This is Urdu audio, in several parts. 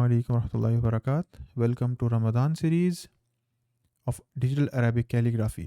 Assalamualaikum warahmatullahi wabarakatuh. Welcome to Ramadan series of Digital Arabic Calligraphy.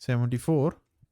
74,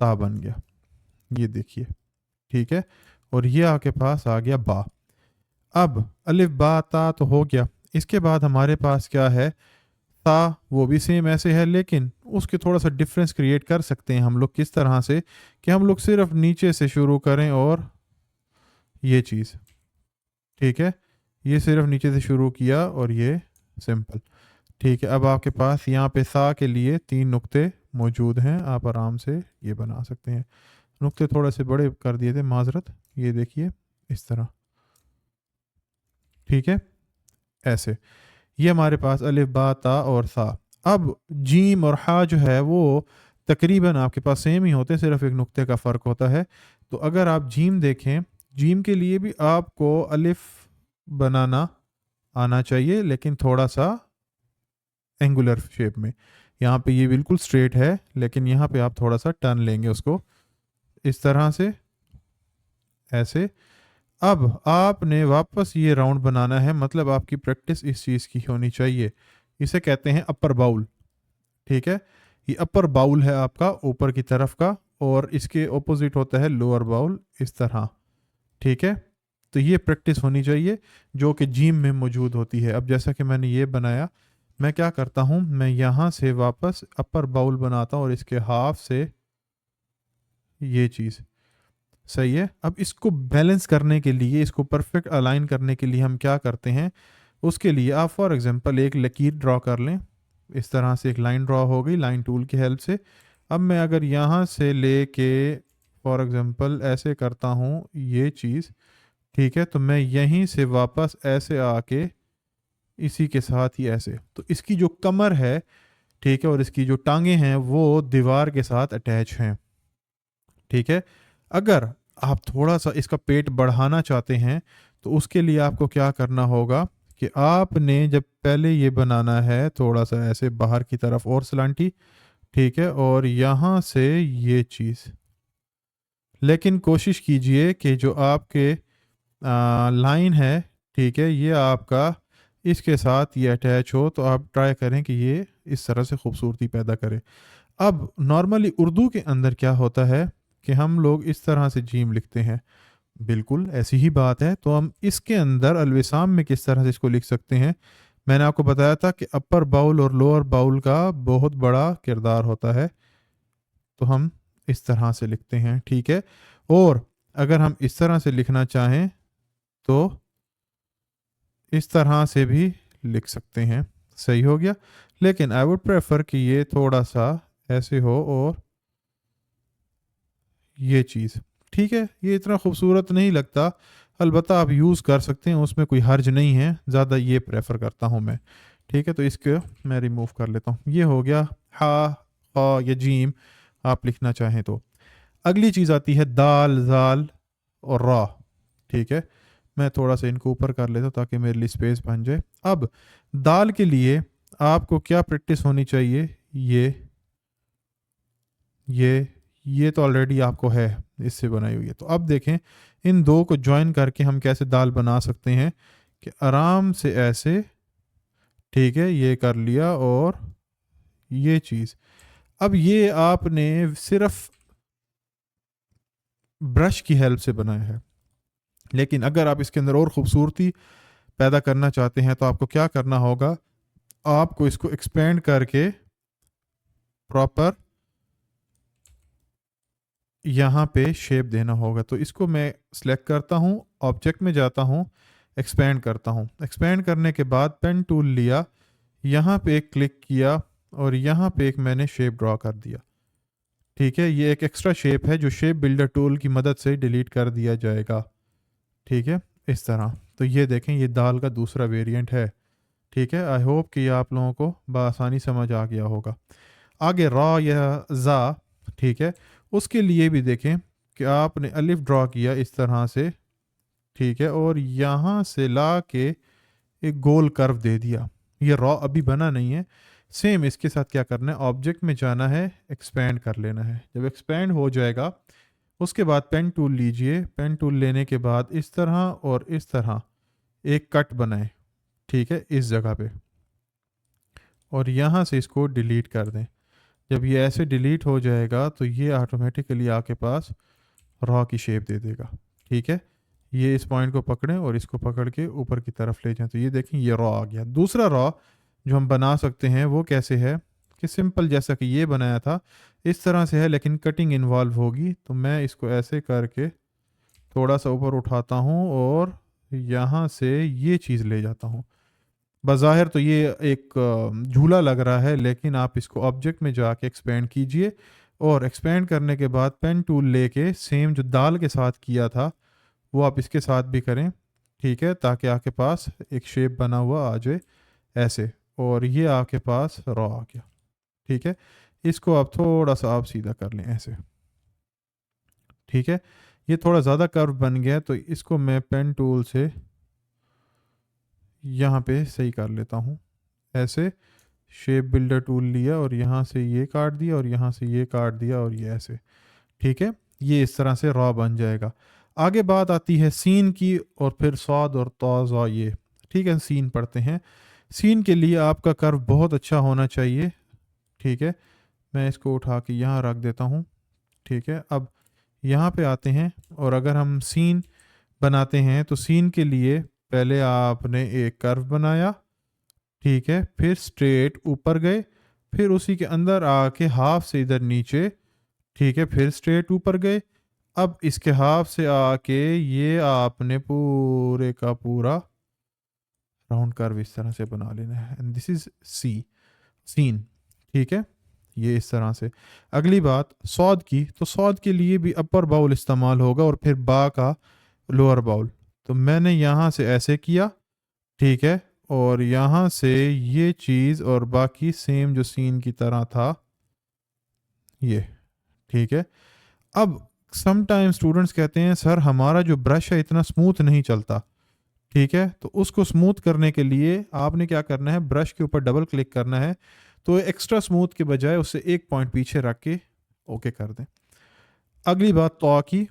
تا بن گیا, یہ دیکھیے, ٹھیک ہے. اور یہ آپ کے پاس آ گیا با. اب الف با تا تو ہو گیا. اس کے بعد ہمارے پاس کیا ہے, تا, وہ بھی سیم ایسے ہے, لیکن اس کے تھوڑا سا ڈفرینس کریٹ کر سکتے ہیں ہم لوگ. کس طرح سے کہ ہم لوگ صرف نیچے سے شروع کریں, اور یہ چیز, ٹھیک ہے, یہ صرف نیچے سے شروع کیا اور یہ سمپل, ٹھیک ہے. اب آپ کے پاس یہاں پہ سا کے لیے 3 نقطے موجود ہیں, آپ آرام سے یہ بنا سکتے ہیں. نقطے تھوڑے سے بڑے کر دیے تھے, معذرت. یہ دیکھیے اس طرح, ٹھیک ہے, ایسے. یہ ہمارے پاس الف با تا اور سا. اب جیم اور ہا جو ہے وہ تقریباً آپ کے پاس سیم ہی ہوتے ہیں, صرف ایک نقطے کا فرق ہوتا ہے. تو اگر آپ جیم دیکھیں, جیم کے لیے بھی آپ کو الف بنانا آنا چاہیے, لیکن تھوڑا سا اینگولر شیپ میں. یہاں پہ یہ بالکل اسٹریٹ ہے, لیکن یہاں پہ آپ تھوڑا سا ٹرن لیں گے اس کو اس طرح سے, ایسے. اب آپ نے واپس یہ راؤنڈ بنانا ہے, مطلب آپ کی پریکٹس اس چیز کی ہونی چاہیے. اسے کہتے ہیں اپر باؤل, ٹھیک ہے. یہ اپر باؤل ہے آپ کا اوپر کی طرف کا, اور اس کے اپوزٹ ہوتا ہے لوور باؤل, اس طرح, ٹھیک ہے. تو یہ پریکٹس ہونی چاہیے جو کہ جیم میں موجود ہوتی ہے. اب جیسا کہ میں نے یہ بنایا, میں کیا کرتا ہوں, میں یہاں سے واپس اپر باؤل بناتا ہوں, اور اس کے ہاف سے یہ چیز, صحیح ہے. اب اس کو بیلنس کرنے کے لیے, اس کو پرفیکٹ الائن کرنے کے لیے ہم کیا کرتے ہیں, اس کے لیے آپ فار ایگزامپل ایک لکیر ڈرا کر لیں. اس طرح سے ایک لائن ڈرا ہو گئی لائن ٹول کی ہیلپ سے. اب میں اگر یہاں سے لے کے فار ایگزامپل ایسے کرتا ہوں یہ چیز, ٹھیک ہے, تو میں یہیں سے واپس ایسے آ کے اسی کے ساتھ ہی ایسے, تو اس کی جو کمر ہے, ٹھیک ہے, اور اس کی جو ٹانگیں ہیں وہ دیوار کے ساتھ اٹیچ ہیں, ٹھیک ہے. اگر آپ تھوڑا سا اس کا پیٹ بڑھانا چاہتے ہیں تو اس کے لیے آپ کو کیا کرنا ہوگا کہ آپ نے جب پہلے یہ بنانا ہے تھوڑا سا ایسے باہر کی طرف اور سلانٹی, ٹھیک ہے, اور یہاں سے یہ چیز, لیکن کوشش کیجئے کہ جو آپ کے لائن ہے, ٹھیک ہے, یہ آپ کا اس کے ساتھ یہ اٹیچ ہو, تو آپ ٹرائی کریں کہ یہ اس طرح سے خوبصورتی پیدا کرے. اب نارملی اردو کے اندر کیا ہوتا ہے کہ ہم لوگ اس طرح سے جیم لکھتے ہیں, بالکل ایسی ہی بات ہے. تو ہم اس کے اندر الوسام میں کس طرح سے اس کو لکھ سکتے ہیں, میں نے آپ کو بتایا تھا کہ اپر باؤل اور لوور باؤل کا بہت بڑا کردار ہوتا ہے, تو ہم اس طرح سے لکھتے ہیں, ٹھیک ہے. اور اگر ہم اس طرح سے لکھنا چاہیں تو اس طرح سے بھی لکھ سکتے ہیں, صحیح ہو گیا. لیکن آئی ووڈ پریفر کہ یہ تھوڑا سا ایسے ہو, اور یہ چیز, ٹھیک ہے, یہ اتنا خوبصورت نہیں لگتا, البتہ آپ یوز کر سکتے ہیں, اس میں کوئی حرج نہیں ہے, زیادہ یہ پریفر کرتا ہوں میں, ٹھیک ہے. تو اس کو میں ریموو کر لیتا ہوں. یہ ہو گیا ہا خا یا جیم آپ لکھنا چاہیں تو. اگلی چیز آتی ہے دال, زال اور را, ٹھیک ہے. میں تھوڑا سا ان کو اوپر کر لیتا ہوں تاکہ میرے لیے اسپیس بن جائے. اب دال کے لیے آپ کو کیا پریکٹس ہونی چاہیے, یہ تو آلریڈی آپ کو ہے, اس سے بنائی ہوئی ہے. تو اب دیکھیں ان دو کو جوائن کر کے ہم کیسے دال بنا سکتے ہیں, کہ آرام سے ایسے, ٹھیک ہے, یہ کر لیا, اور یہ چیز. اب یہ آپ نے صرف برش کی ہیلپ سے بنایا ہے, لیکن اگر آپ اس کے اندر اور خوبصورتی پیدا کرنا چاہتے ہیں تو آپ کو کیا کرنا ہوگا, آپ کو اس کو ایکسپینڈ کر کے پراپر یہاں پہ شیپ دینا ہوگا. تو اس کو میں سلیکٹ کرتا ہوں, آبجیکٹ میں جاتا ہوں, ایکسپینڈ کرتا ہوں. ایکسپینڈ کرنے کے بعد پین ٹول لیا, یہاں پہ ایک کلک کیا, اور یہاں پہ ایک میں نے شیپ ڈرا کر دیا, ٹھیک ہے. یہ ایک ایکسٹرا شیپ ہے جو شیپ بلڈر ٹول کی مدد سے ڈیلیٹ کر دیا جائے گا, ٹھیک ہے, اس طرح. تو یہ دیکھیں یہ دال کا دوسرا ویریئنٹ ہے, ٹھیک ہے. آئی ہوپ کہ یہ آپ لوگوں کو بآسانی سمجھ آ گیا ہوگا. آگے را یا زا, ٹھیک ہے, اس کے لیے بھی دیکھیں کہ آپ نے الف ڈرا کیا اس طرح سے, ٹھیک ہے, اور یہاں سے لا کے ایک گول کرو دے دیا. یہ را ابھی بنا نہیں ہے. سیم اس کے ساتھ کیا کرنا ہے, آبجیکٹ میں جانا ہے, ایکسپینڈ کر لینا ہے. جب ایکسپینڈ ہو جائے گا اس کے بعد پین ٹول لیجئے. پین ٹول لینے کے بعد اس طرح اور اس طرح ایک کٹ بنائیں, ٹھیک ہے, اس جگہ پہ, اور یہاں سے اس کو ڈیلیٹ کر دیں. جب یہ ایسے ڈیلیٹ ہو جائے گا تو یہ آٹومیٹیکلی آپ کے پاس را کی شیپ دے دے گا. ٹھیک ہے, یہ اس پوائنٹ کو پکڑیں اور اس کو پکڑ کے اوپر کی طرف لے جائیں تو یہ دیکھیں یہ را آ گیا. دوسرا را جو ہم بنا سکتے ہیں وہ کیسے ہے کہ سمپل جیسا کہ یہ بنایا تھا اس طرح سے ہے, لیکن کٹنگ انوالو ہوگی. تو میں اس کو ایسے کر کے تھوڑا سا اوپر اٹھاتا ہوں اور یہاں سے یہ چیز لے جاتا ہوں. بظاہر تو یہ ایک جھولا لگ رہا ہے, لیکن آپ اس کو آبجیکٹ میں جا کے ایکسپینڈ کیجئے اور ایکسپینڈ کرنے کے بعد پین ٹول لے کے سیم جو دال کے ساتھ کیا تھا وہ آپ اس کے ساتھ بھی کریں. ٹھیک ہے, تاکہ آپ کے پاس ایک شیپ بنا ہوا آ جائے ایسے, اور یہ آپ کے پاس را آ گیا. ٹھیک ہے, اس کو آپ تھوڑا سا آپ سیدھا کر لیں ایسے. ٹھیک ہے, یہ تھوڑا زیادہ کرو بن گیا تو اس کو میں پین ٹول سے یہاں پہ صحیح کر لیتا ہوں ایسے. شیپ بلڈر ٹول لیا اور یہاں سے یہ کاٹ دیا اور یہاں سے یہ کاٹ دیا اور یہ ایسے. ٹھیک ہے, یہ اس طرح سے را بن جائے گا. آگے بات آتی ہے سین کی اور پھر صاد اور طا یہ. ٹھیک ہے, سین پڑھتے ہیں. سین کے لیے آپ کا کرو بہت اچھا ہونا چاہیے. ٹھیک ہے, میں اس کو اٹھا کے یہاں رکھ دیتا ہوں. ٹھیک ہے, اب یہاں پہ آتے ہیں اور اگر ہم سین بناتے ہیں تو سین کے لیے پہلے آپ نے ایک کرو بنایا. ٹھیک ہے, پھر اسٹریٹ اوپر گئے, پھر اسی کے اندر آ کے ہاف سے ادھر نیچے. ٹھیک ہے, پھر اسٹریٹ اوپر گئے. اب اس کے ہاف سے آ کے یہ آپ نے پورے کا پورا راؤنڈ کرو اس طرح سے بنا لینا ہے. اینڈ دس از سین. ٹھیک ہے, یہ اس طرح سے. اگلی بات صاد کی, تو صاد کے لیے بھی اپر باؤل استعمال ہوگا اور پھر با کا لوور باؤل. تو میں نے یہاں سے ایسے کیا. ٹھیک ہے, اور یہاں سے یہ چیز اور باقی سیم جو سین کی طرح تھا یہ. ٹھیک ہے, اب سم ٹائم اسٹوڈنٹس کہتے ہیں سر ہمارا جو برش ہے اتنا سموتھ نہیں چلتا. ٹھیک ہے, تو اس کو سموتھ کرنے کے لیے آپ نے کیا کرنا ہے, برش کے اوپر ڈبل کلک کرنا ہے. تو ایکسٹرا سموتھ کے بجائے اس سے ایک پوائنٹ پیچھے رکھ کے اوکے کر دیں. اگلی بات تو کی,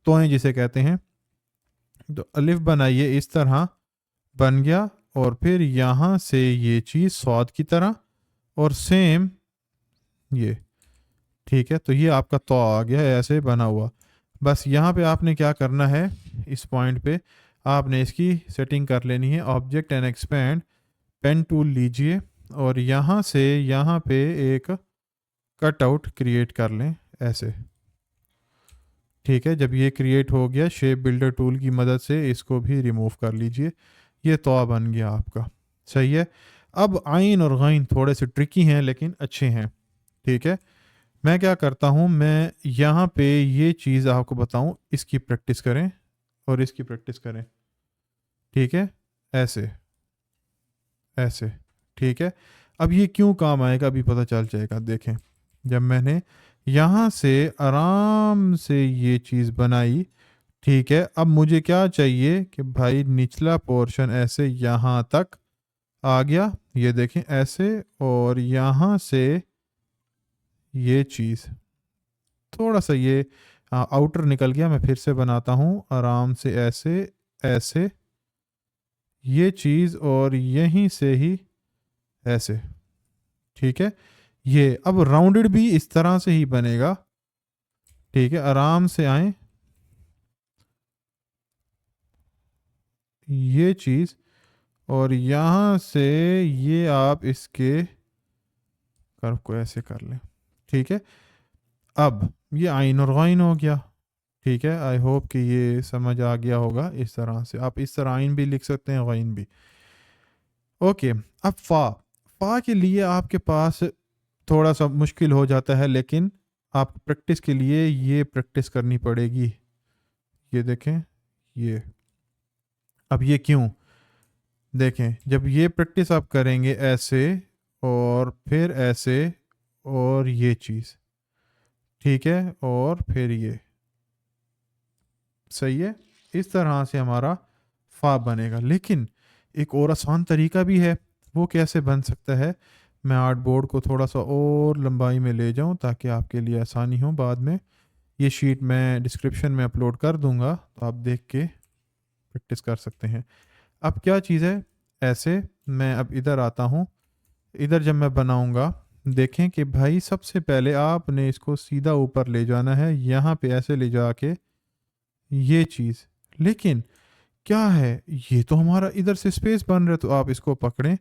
توئیں جسے کہتے ہیں. تو الف بنائیے اس طرح بن گیا, اور پھر یہاں سے یہ چیز صاد کی طرح اور سیم یہ. ٹھیک ہے, تو یہ آپ کا تو آ گیا ایسے بنا ہوا. بس یہاں پہ آپ نے کیا کرنا ہے, اس پوائنٹ پہ آپ نے اس کی سیٹنگ کر لینی ہے. Object and expand, pen tool لیجئے اور یہاں سے یہاں پہ ایک کٹ آؤٹ کریٹ کر لیں ایسے. ٹھیک ہے, جب یہ کریٹ ہو گیا شیپ بلڈر ٹول کی مدد سے اس کو بھی ریموو کر لیجئے. یہ تو بن گیا آپ کا. صحیح ہے. اب عین اور غین تھوڑے سے ٹرکی ہیں لیکن اچھے ہیں. ٹھیک ہے, میں کیا کرتا ہوں, میں یہاں پہ یہ چیز آپ کو بتاؤں, اس کی پریکٹس کریں اور اس کی پریکٹس کریں. ٹھیک ہے, ایسے ایسے. ٹھیک ہے, اب یہ کیوں کام آئے گا ابھی پتہ چل جائے گا. دیکھیں, جب میں نے یہاں سے آرام سے یہ چیز بنائی. ٹھیک ہے, اب مجھے کیا چاہیے کہ بھائی نچلا پورشن ایسے یہاں تک آ گیا. یہ دیکھیں ایسے, اور یہاں سے یہ چیز تھوڑا سا یہ آؤٹر نکل گیا. میں پھر سے بناتا ہوں آرام سے ایسے ایسے یہ چیز, اور یہیں سے ہی ایسے. ٹھیک ہے, یہ اب راؤنڈڈ بھی اس طرح سے ہی بنے گا. ٹھیک ہے, آرام سے آئیں یہ چیز, اور یہاں سے یہ آپ اس کے کرو کو ایسے کر لیں. ٹھیک ہے, اب یہ عین اور غین ہو گیا. ٹھیک ہے, آئی ہوپ کہ یہ سمجھ آ گیا ہوگا. اس طرح سے آپ اس طرح عین بھی لکھ سکتے ہیں, غین بھی. اوکے, اب فا کے لیے آپ کے پاس تھوڑا سا مشکل ہو جاتا ہے, لیکن آپ پریکٹس کے لیے یہ پریکٹس کرنی پڑے گی. یہ دیکھیں یہ, اب یہ کیوں, دیکھیں جب یہ پریکٹس آپ کریں گے ایسے اور پھر ایسے اور یہ چیز. ٹھیک ہے, اور پھر یہ. صحیح ہے, اس طرح سے ہمارا فا بنے گا. لیکن ایک اور آسان طریقہ بھی ہے. وہ کیسے بن سکتا ہے, میں آرٹ بورڈ کو تھوڑا سا اور لمبائی میں لے جاؤں تاکہ آپ کے لیے آسانی ہو. بعد میں یہ شیٹ میں ڈسکرپشن میں اپلوڈ کر دوں گا, تو آپ دیکھ کے پریکٹس کر سکتے ہیں. اب کیا چیز ہے, ایسے میں اب ادھر آتا ہوں. ادھر جب میں بناؤں گا دیکھیں کہ بھائی سب سے پہلے آپ نے اس کو سیدھا اوپر لے جانا ہے، یہاں پہ ایسے لے جا کے یہ چیز، لیکن کیا ہے یہ تو ہمارا ادھر سے اسپیس بن رہا ہے، تو آپ اس کو پکڑیں،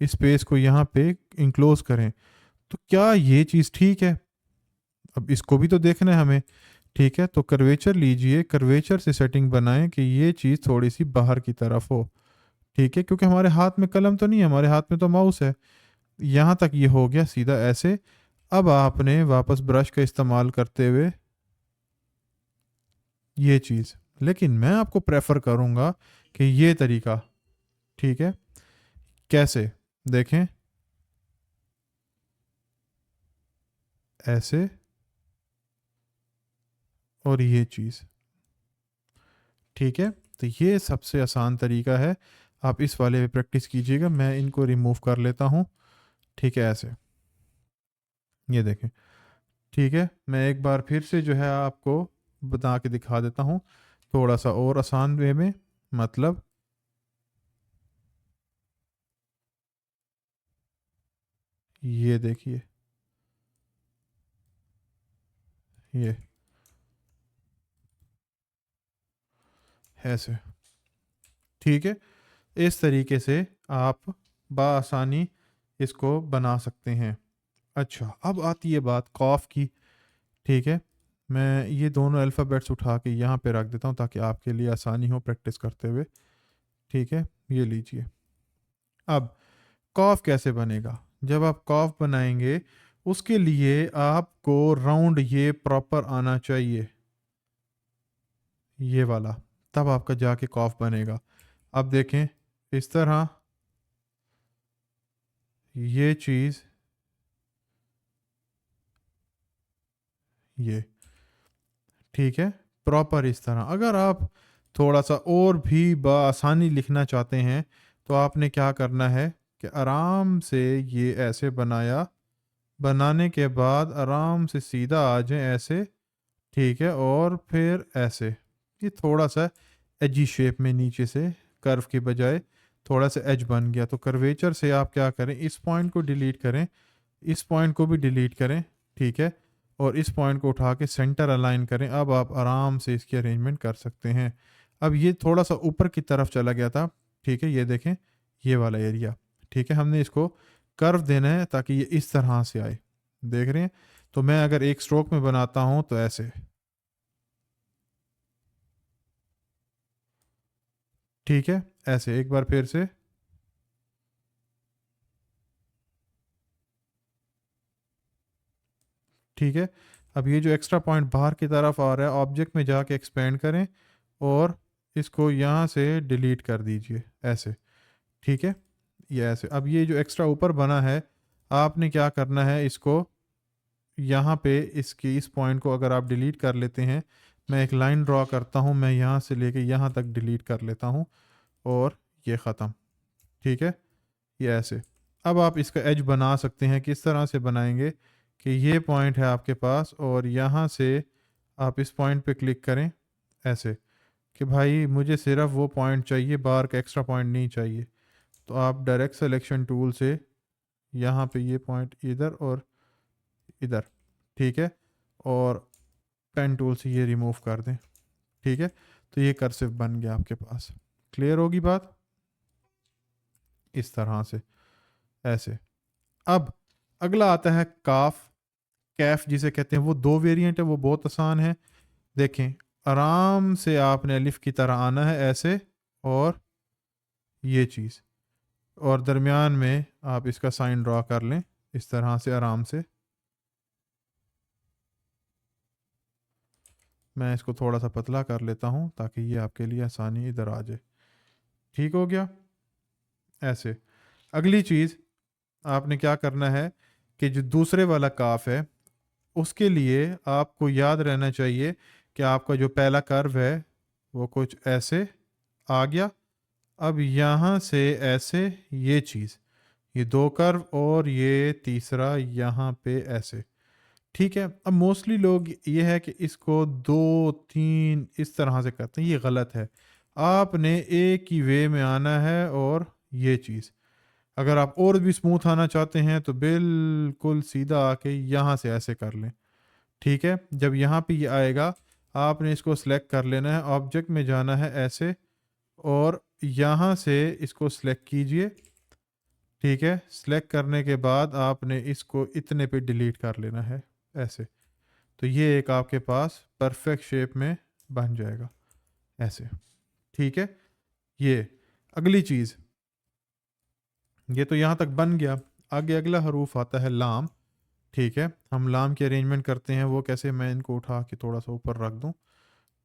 اسپیس کو یہاں پہ انکلوز کریں، تو کیا یہ چیز ٹھیک ہے؟ اب اس کو بھی تو دیکھنا ہے ہمیں، ٹھیک ہے؟ تو کرویچر لیجئے، کرویچر سے سیٹنگ بنائیں کہ یہ چیز تھوڑی سی باہر کی طرف ہو، ٹھیک ہے؟ کیونکہ ہمارے ہاتھ میں قلم تو نہیں ہے، ہمارے ہاتھ میں تو ماؤس ہے۔ یہاں تک یہ ہو گیا سیدھا ایسے۔ اب آپ نے واپس برش کا استعمال کرتے ہوئے یہ چیز، لیکن میں آپ کو پریفر کروں گا کہ یہ طریقہ، ٹھیک ہے؟ کیسے؟ دیکھیں، ایسے، اور یہ چیز، ٹھیک ہے؟ تو یہ سب سے آسان طریقہ ہے، آپ اس والے پہ پریکٹس کیجئے گا۔ میں ان کو ریموو کر لیتا ہوں، ٹھیک ہے؟ ایسے، یہ دیکھیں، ٹھیک ہے؟ میں ایک بار پھر سے جو ہے آپ کو بتا کے دکھا دیتا ہوں تھوڑا سا اور آسان وے میں، مطلب یہ دیکھیے، یہ ایسے، ٹھیک ہے؟ اس طریقے سے آپ بآسانی اس کو بنا سکتے ہیں۔ اچھا، اب آتی ہے بات قاف کی، ٹھیک ہے؟ میں یہ دونوں الفابیٹس اٹھا کے یہاں پہ رکھ دیتا ہوں تاکہ آپ کے لیے آسانی ہو پریکٹس کرتے ہوئے، ٹھیک ہے؟ یہ لیجئے۔ اب قاف کیسے بنے گا؟ جب آپ قاف بنائیں گے اس کے لیے آپ کو راؤنڈ یہ پراپر آنا چاہیے، یہ والا، تب آپ کا جا کے قاف بنے گا۔ اب دیکھیں، اس طرح یہ چیز، یہ، ٹھیک ہے؟ پراپر اس طرح۔ اگر آپ تھوڑا سا اور بھی بآسانی لکھنا چاہتے ہیں تو آپ نے کیا کرنا ہے کہ آرام سے یہ ایسے بنایا، بنانے کے بعد آرام سے سیدھا آ جائیں ایسے، ٹھیک ہے؟ اور پھر ایسے، یہ تھوڑا سا ایجی شیپ میں نیچے سے کرو کے بجائے تھوڑا سا ایج بن گیا، تو کرویچر سے آپ کیا کریں، اس پوائنٹ کو ڈیلیٹ کریں، اس پوائنٹ کو بھی ڈیلیٹ کریں، ٹھیک ہے؟ اور اس پوائنٹ کو اٹھا کے سینٹر الائن کریں۔ اب آپ آرام سے اس کی ارینجمنٹ کر سکتے ہیں۔ اب یہ تھوڑا سا اوپر کی طرف چلا گیا تھا، ٹھیک ہے؟ یہ دیکھیں، یہ والا ایریا، ٹھیک ہے؟ ہم نے اس کو کرو دینا ہے تاکہ یہ اس طرح سے آئے، دیکھ رہے ہیں؟ تو میں اگر ایک سٹروک میں بناتا ہوں تو ایسے، ٹھیک ہے؟ ایسے ایک بار پھر سے، ٹھیک ہے؟ اب یہ جو ایکسٹرا پوائنٹ باہر کی طرف آ رہا ہے، آبجیکٹ میں جا کے ایکسپینڈ کریں اور اس کو یہاں سے ڈیلیٹ کر دیجئے، ایسے، ٹھیک ہے؟ یہ ایسے۔ اب یہ جو ایکسٹرا اوپر بنا ہے، آپ نے کیا کرنا ہے، اس کو یہاں پہ اس کی اس پوائنٹ کو اگر آپ ڈیلیٹ کر لیتے ہیں، میں ایک لائن ڈرا کرتا ہوں، میں یہاں سے لے کے یہاں تک ڈیلیٹ کر لیتا ہوں، اور یہ ختم، ٹھیک ہے؟ یہ ایسے۔ اب آپ اس کا ایج بنا سکتے ہیں، کس طرح سے بنائیں گے کہ یہ پوائنٹ ہے آپ کے پاس اور یہاں سے آپ اس پوائنٹ پہ کلک کریں، ایسے کہ بھائی مجھے صرف وہ پوائنٹ چاہیے، بار کا ایکسٹرا پوائنٹ نہیں چاہیے، تو آپ ڈائریکٹ سلیکشن ٹول سے یہاں پہ یہ پوائنٹ ادھر اور ادھر، ٹھیک ہے؟ اور پین ٹول سے یہ ریموو کر دیں، ٹھیک ہے؟ تو یہ کرسو بن گیا آپ کے پاس۔ کلیئر ہوگی بات؟ اس طرح سے، ایسے۔ اب اگلا آتا ہے کاف، کیف جسے کہتے ہیں، وہ دو ویریئنٹ ہے، وہ بہت آسان ہے۔ دیکھیں، آرام سے آپ نے الف کی طرح آنا ہے ایسے، اور یہ چیز، اور درمیان میں آپ اس کا سائن ڈرا کر لیں اس طرح سے آرام سے۔ میں اس کو تھوڑا سا پتلا کر لیتا ہوں تاکہ یہ آپ کے لیے آسانی ادھر آ جائے، ٹھیک ہو گیا؟ ایسے۔ اگلی چیز آپ نے کیا کرنا ہے کہ جو دوسرے والا کاف ہے اس کے لیے آپ کو یاد رہنا چاہیے کہ آپ کا جو پہلا کرو ہے وہ کچھ ایسے آ گیا، اب یہاں سے ایسے، یہ چیز، یہ دو کرو، اور یہ تیسرا یہاں پہ ایسے، ٹھیک ہے؟ اب موسٹلی لوگ یہ ہے کہ اس کو دو تین اس طرح سے کرتے ہیں، یہ غلط ہے۔ آپ نے ایک ہی وے میں آنا ہے، اور یہ چیز، اگر آپ اور بھی اسموتھ آنا چاہتے ہیں تو بالکل سیدھا آ کے یہاں سے ایسے کر لیں. ٹھیک ہے, جب یہاں پہ یہ آئے گا آپ نے اس کو سلیکٹ کر لینا ہے, آبجیکٹ میں جانا ہے ایسے, اور یہاں سے اس کو سلیکٹ کیجئے. ٹھیک ہے, سلیکٹ کرنے کے بعد آپ نے اس کو اتنے پہ ڈیلیٹ کر لینا ہے ایسے. تو یہ ایک آپ کے پاس پرفیکٹ شیپ میں بن جائے گا ایسے. ٹھیک ہے, یہ اگلی چیز, یہ تو یہاں تک بن گیا. آگے اگلا حروف آتا ہے لام. ٹھیک ہے, ہم لام کی ارینجمنٹ کرتے ہیں. وہ کیسے, میں ان کو اٹھا کے تھوڑا سا اوپر رکھ دوں.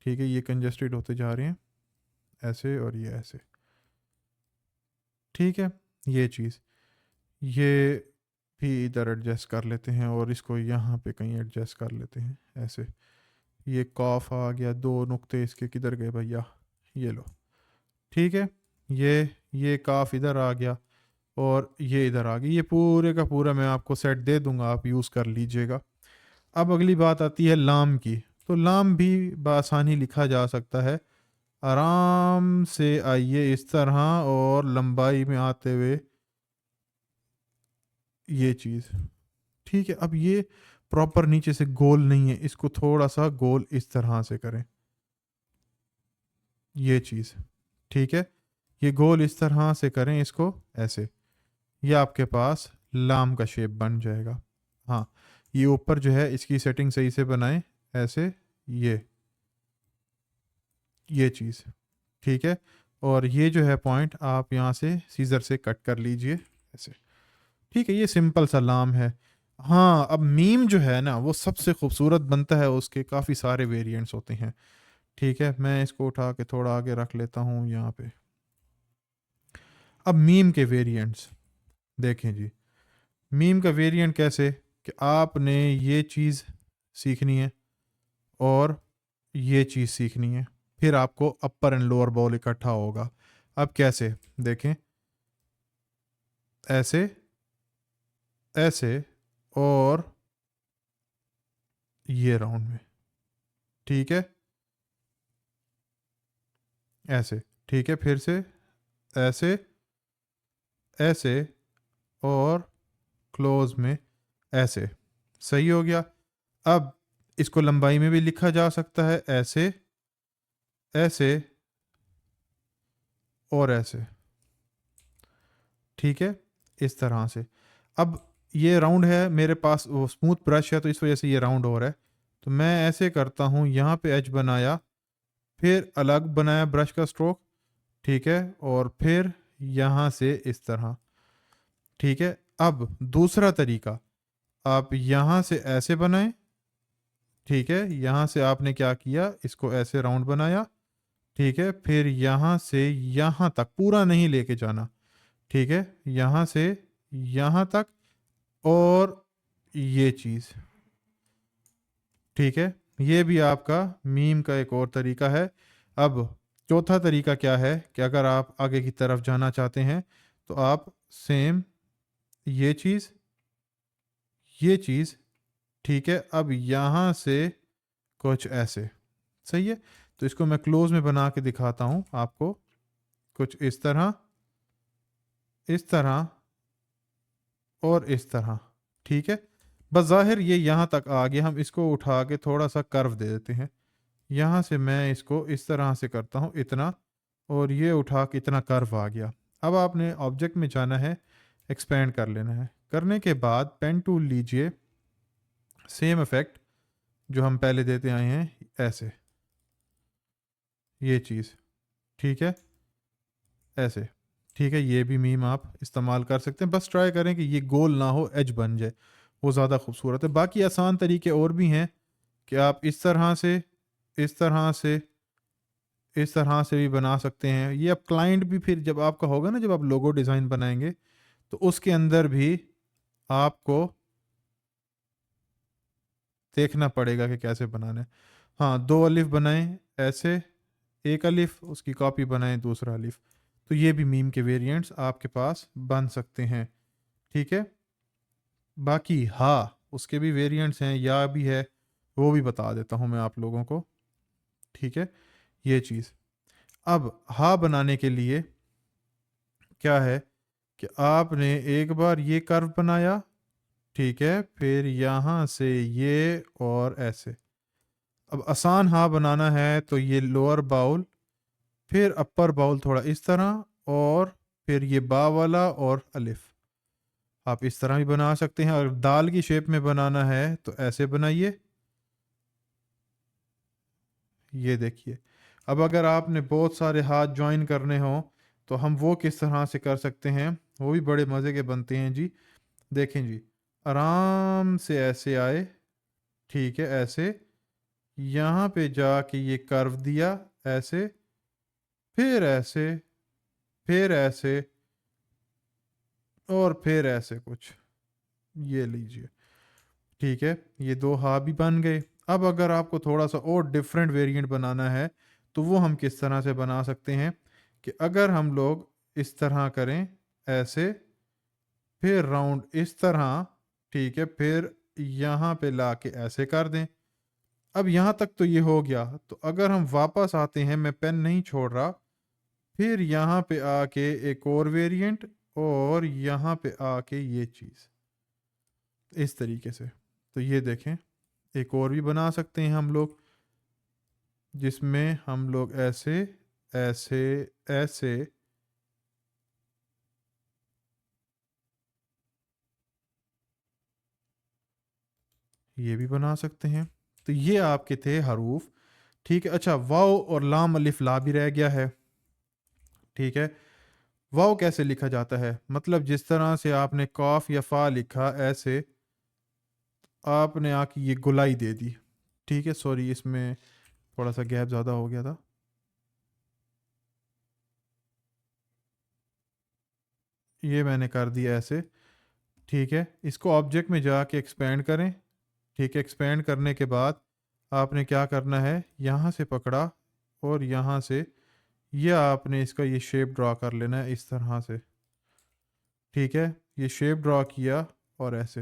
ٹھیک ہے, یہ کنجسٹڈ ہوتے جا رہے ہیں ایسے, اور یہ ایسے. ٹھیک ہے, یہ چیز یہ بھی ادھر ایڈجسٹ کر لیتے ہیں, اور اس کو یہاں پہ کہیں ایڈجسٹ کر لیتے ہیں ایسے. یہ کاف آ گیا, 2 نقطے اس کے کدھر گئے بھیا, یہ لو. ٹھیک ہے, یہ کاف ادھر آ گیا اور یہ ادھر آ گیا. یہ پورے کا پورا میں آپ کو سیٹ دے دوں گا, آپ یوز کر لیجئے گا. اب اگلی بات آتی ہے لام کی. تو لام بھی بآسانی لکھا جا سکتا ہے. آرام سے آئیے اس طرح, اور لمبائی میں آتے ہوئے یہ چیز. ٹھیک ہے, اب یہ پراپر نیچے سے گول نہیں ہے, اس کو تھوڑا سا گول اس طرح سے کریں, یہ چیز. ٹھیک ہے, یہ گول اس طرح سے کریں اس کو ایسے. یہ آپ کے پاس لام کا شیپ بن جائے گا. ہاں, یہ اوپر جو ہے اس کی سیٹنگ صحیح سے بنائیں ایسے, یہ چیز. ٹھیک ہے, اور یہ جو ہے پوائنٹ آپ یہاں سے سیزر سے کٹ کر لیجئے ایسے. ٹھیک ہے, یہ سمپل سا لام ہے. ہاں, اب میم جو ہے نا وہ سب سے خوبصورت بنتا ہے, اس کے کافی سارے ویریئنٹس ہوتے ہیں. ٹھیک ہے, میں اس کو اٹھا کے تھوڑا آگے رکھ لیتا ہوں یہاں پہ. اب میم کے ویریئنٹس دیکھیں جی. میم کا ویریئنٹ کیسے, کہ آپ نے یہ چیز سیکھنی ہے اور یہ چیز سیکھنی ہے, پھر آپ کو اپر اینڈ لوور باؤل اکٹھا ہوگا. اب کیسے دیکھیں, ایسے ایسے اور یہ راؤنڈ میں. ٹھیک ہے, ایسے. ٹھیک ہے, پھر سے ایسے ایسے اور کلوز میں ایسے. صحیح ہو گیا. اب اس کو لمبائی میں بھی لکھا جا سکتا ہے ایسے ایسے اور ایسے. ٹھیک ہے, اس طرح سے. اب یہ راؤنڈ ہے میرے پاس, وہ اسموتھ برش ہے تو اس وجہ سے یہ راؤنڈ ہو رہا ہے. تو میں ایسے کرتا ہوں, یہاں پہ ایج بنایا, پھر الگ بنایا برش کا سٹروک. ٹھیک ہے, اور پھر یہاں سے اس طرح. ٹھیک ہے, اب دوسرا طریقہ, آپ یہاں سے ایسے بنائیں. ٹھیک ہے, یہاں سے آپ نے کیا کیا, اس کو ایسے راؤنڈ بنایا. ٹھیک ہے, پھر یہاں سے یہاں تک پورا نہیں لے کے جانا. ٹھیک ہے, یہاں سے یہاں تک, اور یہ چیز. ٹھیک ہے, یہ بھی آپ کا میم کا ایک اور طریقہ ہے. اب چوتھا طریقہ کیا ہے, کہ اگر آپ آگے کی طرف جانا چاہتے ہیں تو آپ سیم یہ چیز, یہ چیز. ٹھیک ہے, اب یہاں سے کچھ ایسے. صحیح ہے, تو اس کو میں کلوز میں بنا کے دکھاتا ہوں آپ کو, کچھ اس طرح, اس طرح اور اس طرح. ٹھیک ہے, بظاہر یہ یہاں تک آ گیا, ہم اس کو اٹھا کے تھوڑا سا کرو دے دیتے ہیں. یہاں سے میں اس کو اس طرح سے کرتا ہوں اتنا, اور یہ اٹھا کے اتنا کرو آ گیا. اب آپ نے آبجیکٹ میں جانا ہے, ایکسپینڈ کر لینا ہے. کرنے کے بعد پین ٹول لیجئے, سیم افیکٹ جو ہم پہلے دیتے آئے ہیں ایسے, یہ چیز. ٹھیک ہے, ایسے. ٹھیک ہے, یہ بھی میم آپ استعمال کر سکتے ہیں, بس ٹرائی کریں کہ یہ گول نہ ہو, ایج بن جائے, وہ زیادہ خوبصورت ہے. باقی آسان طریقے اور بھی ہیں, کہ آپ اس طرح سے, اس طرح سے, اس طرح سے بھی بنا سکتے ہیں. یہ اب کلائنٹ بھی پھر جب آپ کا ہوگا نا, جب آپ لوگو ڈیزائن بنائیں گے تو اس کے اندر بھی آپ کو دیکھنا پڑے گا کہ کیسے بنانا ہے. ہاں, 2 الف بنائیں ایسے, ایک الف, اس کی کاپی بنائیں دوسرا الف. تو یہ بھی میم کے ویریئنٹس آپ کے پاس بن سکتے ہیں. ٹھیک ہے, باقی ہاں اس کے بھی ویریئنٹس ہیں, یا بھی ہے, وہ بھی بتا دیتا ہوں میں آپ لوگوں کو. ٹھیک ہے, یہ چیز. اب ہا بنانے کے لیے کیا ہے, کہ آپ نے ایک بار یہ کرو بنایا، ٹھیک ہے، پھر یہاں سے یہ اور ایسے. اب آسان ہاں بنانا ہے تو یہ لوور باؤل، پھر اپر باؤل تھوڑا اس طرح، اور پھر یہ با والا اور الف. آپ اس طرح بھی بنا سکتے ہیں. اگر دال کی شیپ میں بنانا ہے تو ایسے بنائیے. یہ دیکھیے. اب اگر آپ نے بہت سارے ہاتھ جوائن کرنے ہوں تو ہم وہ کس طرح سے کر سکتے ہیں، وہ بھی بڑے مزے کے بنتے ہیں جی. دیکھیں جی، آرام سے ایسے آئے، ٹھیک ہے، ایسے یہاں پہ جا کے یہ کرو دیا ایسے، پھر ایسے، پھر ایسے، اور پھر ایسے کچھ. یہ لیجئے، ٹھیک ہے، یہ دو ہاں بھی بن گئے. اب اگر آپ کو تھوڑا سا اور ڈیفرنٹ ویریئنٹ بنانا ہے تو وہ ہم کس طرح سے بنا سکتے ہیں کہ اگر ہم لوگ اس طرح کریں ایسے، پھر راؤنڈ اس طرح، ٹھیک ہے، پھر یہاں پہ لا کے ایسے کر دیں. اب یہاں تک تو یہ ہو گیا. تو اگر ہم واپس آتے ہیں، میں پین نہیں چھوڑ رہا، پھر یہاں پہ آ کے ایک اور ویریئنٹ، اور یہاں پہ آ کے یہ چیز اس طریقے سے. تو یہ دیکھیں، ایک اور بھی بنا سکتے ہیں ہم لوگ، جس میں ہم لوگ ایسے ایسے ایسے، یہ بھی بنا سکتے ہیں. تو یہ آپ کے تھے حروف، ٹھیک ہے. اچھا، واو اور لام الف لا بھی رہ گیا ہے، ٹھیک ہے. واو کیسے لکھا جاتا ہے؟ مطلب جس طرح سے آپ نے قاف یا فا لکھا، ایسے آپ نے آ کے یہ گلائی دے دی، ٹھیک ہے. سوری، اس میں تھوڑا سا گیپ زیادہ ہو گیا تھا. یہ میں نے کر دیا ایسے، ٹھیک ہے. اس کو آبجیکٹ میں جا کے ایکسپینڈ کریں، ٹھیک ہے. ایکسپینڈ کرنے کے بعد آپ نے کیا کرنا ہے، یہاں سے پکڑا اور یہاں سے یہ آپ نے اس کا یہ شیپ ڈرا کر لینا ہے اس طرح سے، ٹھیک ہے. یہ شیپ ڈرا کیا اور ایسے